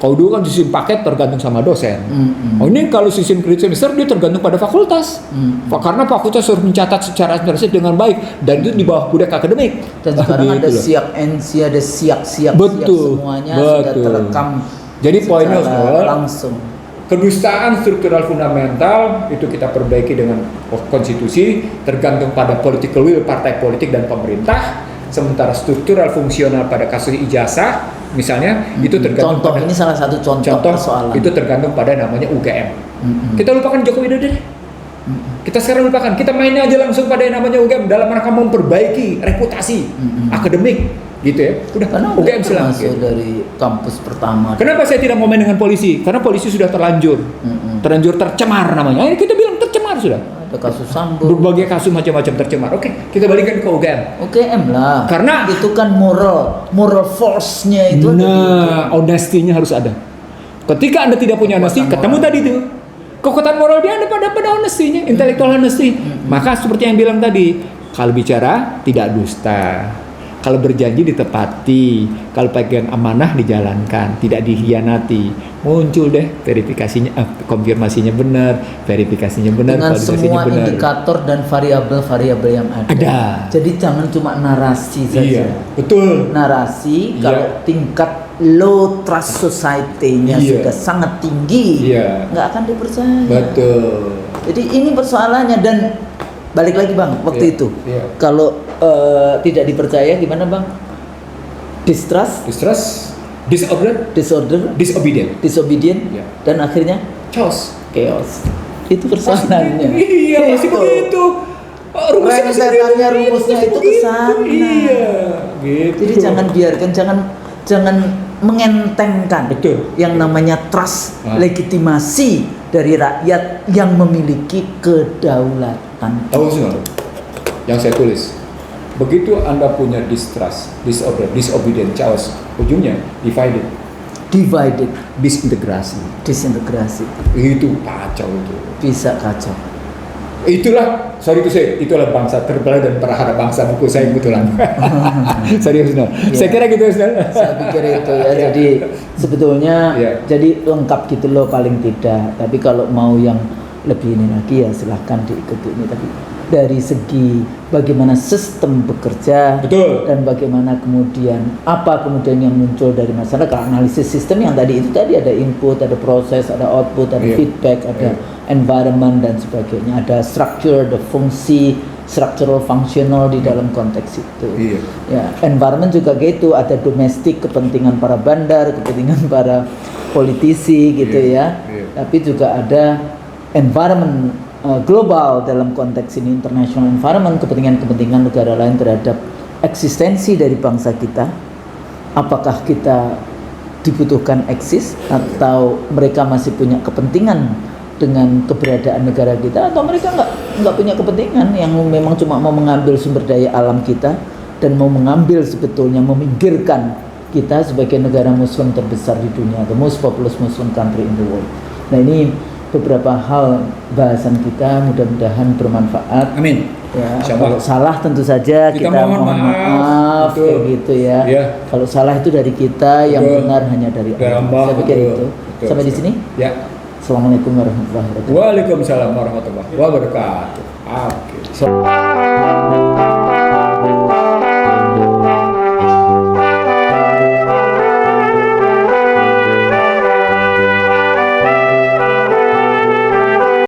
Speaker 2: kalau dulu kan sistem paket tergantung sama dosen. Ini kalau sistem kredit semester dia tergantung pada fakultas. Karena fakultas harus mencatat secara administratif dengan baik dan itu di bawah budak akademik.
Speaker 1: Dan sekarang ada siak NC, ada siak semuanya sudah terekam.
Speaker 2: Jadi poinnya
Speaker 1: langsung.
Speaker 2: Kedustaan struktural fundamental itu kita perbaiki dengan konstitusi, tergantung pada political will partai politik dan pemerintah. Sementara struktural fungsional pada kasus ijazah misalnya itu tergantung pada,
Speaker 1: ini salah satu contoh persoalan.
Speaker 2: Itu tergantung pada namanya UGM. Kita lupakan Joko Widodo deh. Kita sekarang lupakan, kita mainnya aja langsung pada yang namanya UGM dalam rangka memperbaiki reputasi akademik gitu ya. Udah,
Speaker 1: karena
Speaker 2: UGM silang
Speaker 1: masuk dari kampus pertama.
Speaker 2: Kenapa saya tidak mau main dengan polisi? Karena polisi sudah terlanjur tercemar namanya. Kita bilang tercemar sudah.
Speaker 1: Ada kasus Sambo,
Speaker 2: berbagai kasus macam-macam tercemar. Oke, kita balikan ke UGM.
Speaker 1: UGM lah.
Speaker 2: Karena
Speaker 1: itu kan moral force-nya itu.
Speaker 2: Honesty-nya harus ada. Ketika Anda tidak punya honesty, ketemu tadi tuh. Kekuatan moral dia ada pada honesty-nya, intellectual honesty. Maka seperti yang bilang tadi, kalau bicara tidak dusta. Kalau berjanji ditepati, kalau pegang amanah dijalankan, tidak dikhianati, muncul deh verifikasinya, konfirmasinya benar, verifikasinya benar,
Speaker 1: dengan semua
Speaker 2: benar.
Speaker 1: Indikator dan variabel-variabel yang ada. Jadi jangan cuma narasi saja.
Speaker 2: Iya, betul.
Speaker 1: Narasi kalau tingkat low trust society-nya sudah sangat tinggi, nggak akan dipercaya.
Speaker 2: Betul.
Speaker 1: Jadi ini persoalannya dan balik lagi Bang, waktu itu kalau tidak dipercaya gimana Bang? Distrust
Speaker 2: disobedient. Ya.
Speaker 1: dan akhirnya
Speaker 2: Chaos.
Speaker 1: Itu persoalannya.
Speaker 2: Iya, masih begitu.
Speaker 1: Rentetannya rumusnya itu ke sana.
Speaker 2: Iya, gitu.
Speaker 1: Jadi jangan biarkan, jangan mengentengkan
Speaker 2: Betul.
Speaker 1: yang namanya trust, legitimasi dari rakyat yang memiliki kedaulatan.
Speaker 2: Tahu nggak? Yang saya tulis. Begitu Anda punya distrust, disobedient, chaos, ujungnya divided, disintegrasi. Itu kacau itu.
Speaker 1: Bisa kacau.
Speaker 2: Itulah bangsa terbelah dan perahara bangsa, buku saya kebetulan. Serius, no.
Speaker 1: Ya.
Speaker 2: Saya kira gitu, Ustaz.
Speaker 1: Saya pikir itu ya. Jadi sebetulnya
Speaker 2: Ya.
Speaker 1: jadi lengkap gitu loh paling tidak. Tapi kalau mau yang lebih ini lagi ya silahkan diikuti ini. Tapi dari segi bagaimana sistem bekerja,
Speaker 2: Betul.
Speaker 1: dan bagaimana kemudian yang muncul dari masyarakat, analisis sistem yang tadi ada input, ada proses, ada output, ada
Speaker 2: Iya.
Speaker 1: feedback, ada environment dan sebagainya, ada structure, ada fungsi structural functional di dalam konteks itu.
Speaker 2: Iya.
Speaker 1: Ya, environment juga gitu, ada domestik, kepentingan para bandar, kepentingan para politisi gitu
Speaker 2: Iya.
Speaker 1: ya.
Speaker 2: Iya.
Speaker 1: Tapi juga ada environment global dalam konteks ini, international environment, kepentingan negara lain terhadap eksistensi dari bangsa kita. Apakah kita dibutuhkan eksis atau mereka masih punya kepentingan dengan keberadaan negara kita, atau mereka nggak punya kepentingan, yang memang cuma mau mengambil sumber daya alam kita dan mau mengambil sebetulnya meminggirkan kita sebagai negara muslim terbesar di dunia, the most populous Muslim country in the world. Nah, ini beberapa hal bahasan kita, mudah-mudahan bermanfaat.
Speaker 2: Amin.
Speaker 1: Ya,
Speaker 2: Insyaallah.
Speaker 1: kalau salah tentu saja kita mohon maaf
Speaker 2: Betul.
Speaker 1: kayak gitu ya.
Speaker 2: Ya.
Speaker 1: Kalau salah itu dari kita, yang
Speaker 2: Betul.
Speaker 1: benar hanya dari
Speaker 2: Dari
Speaker 1: Allah.
Speaker 2: Allah,
Speaker 1: Saya pikir
Speaker 2: betul.
Speaker 1: itu.
Speaker 2: Betul.
Speaker 1: Sampai di sini.
Speaker 2: Ya.
Speaker 1: Assalamualaikum warahmatullahi wabarakatuh.
Speaker 2: Waalaikumsalam warahmatullahi wabarakatuh. Oke.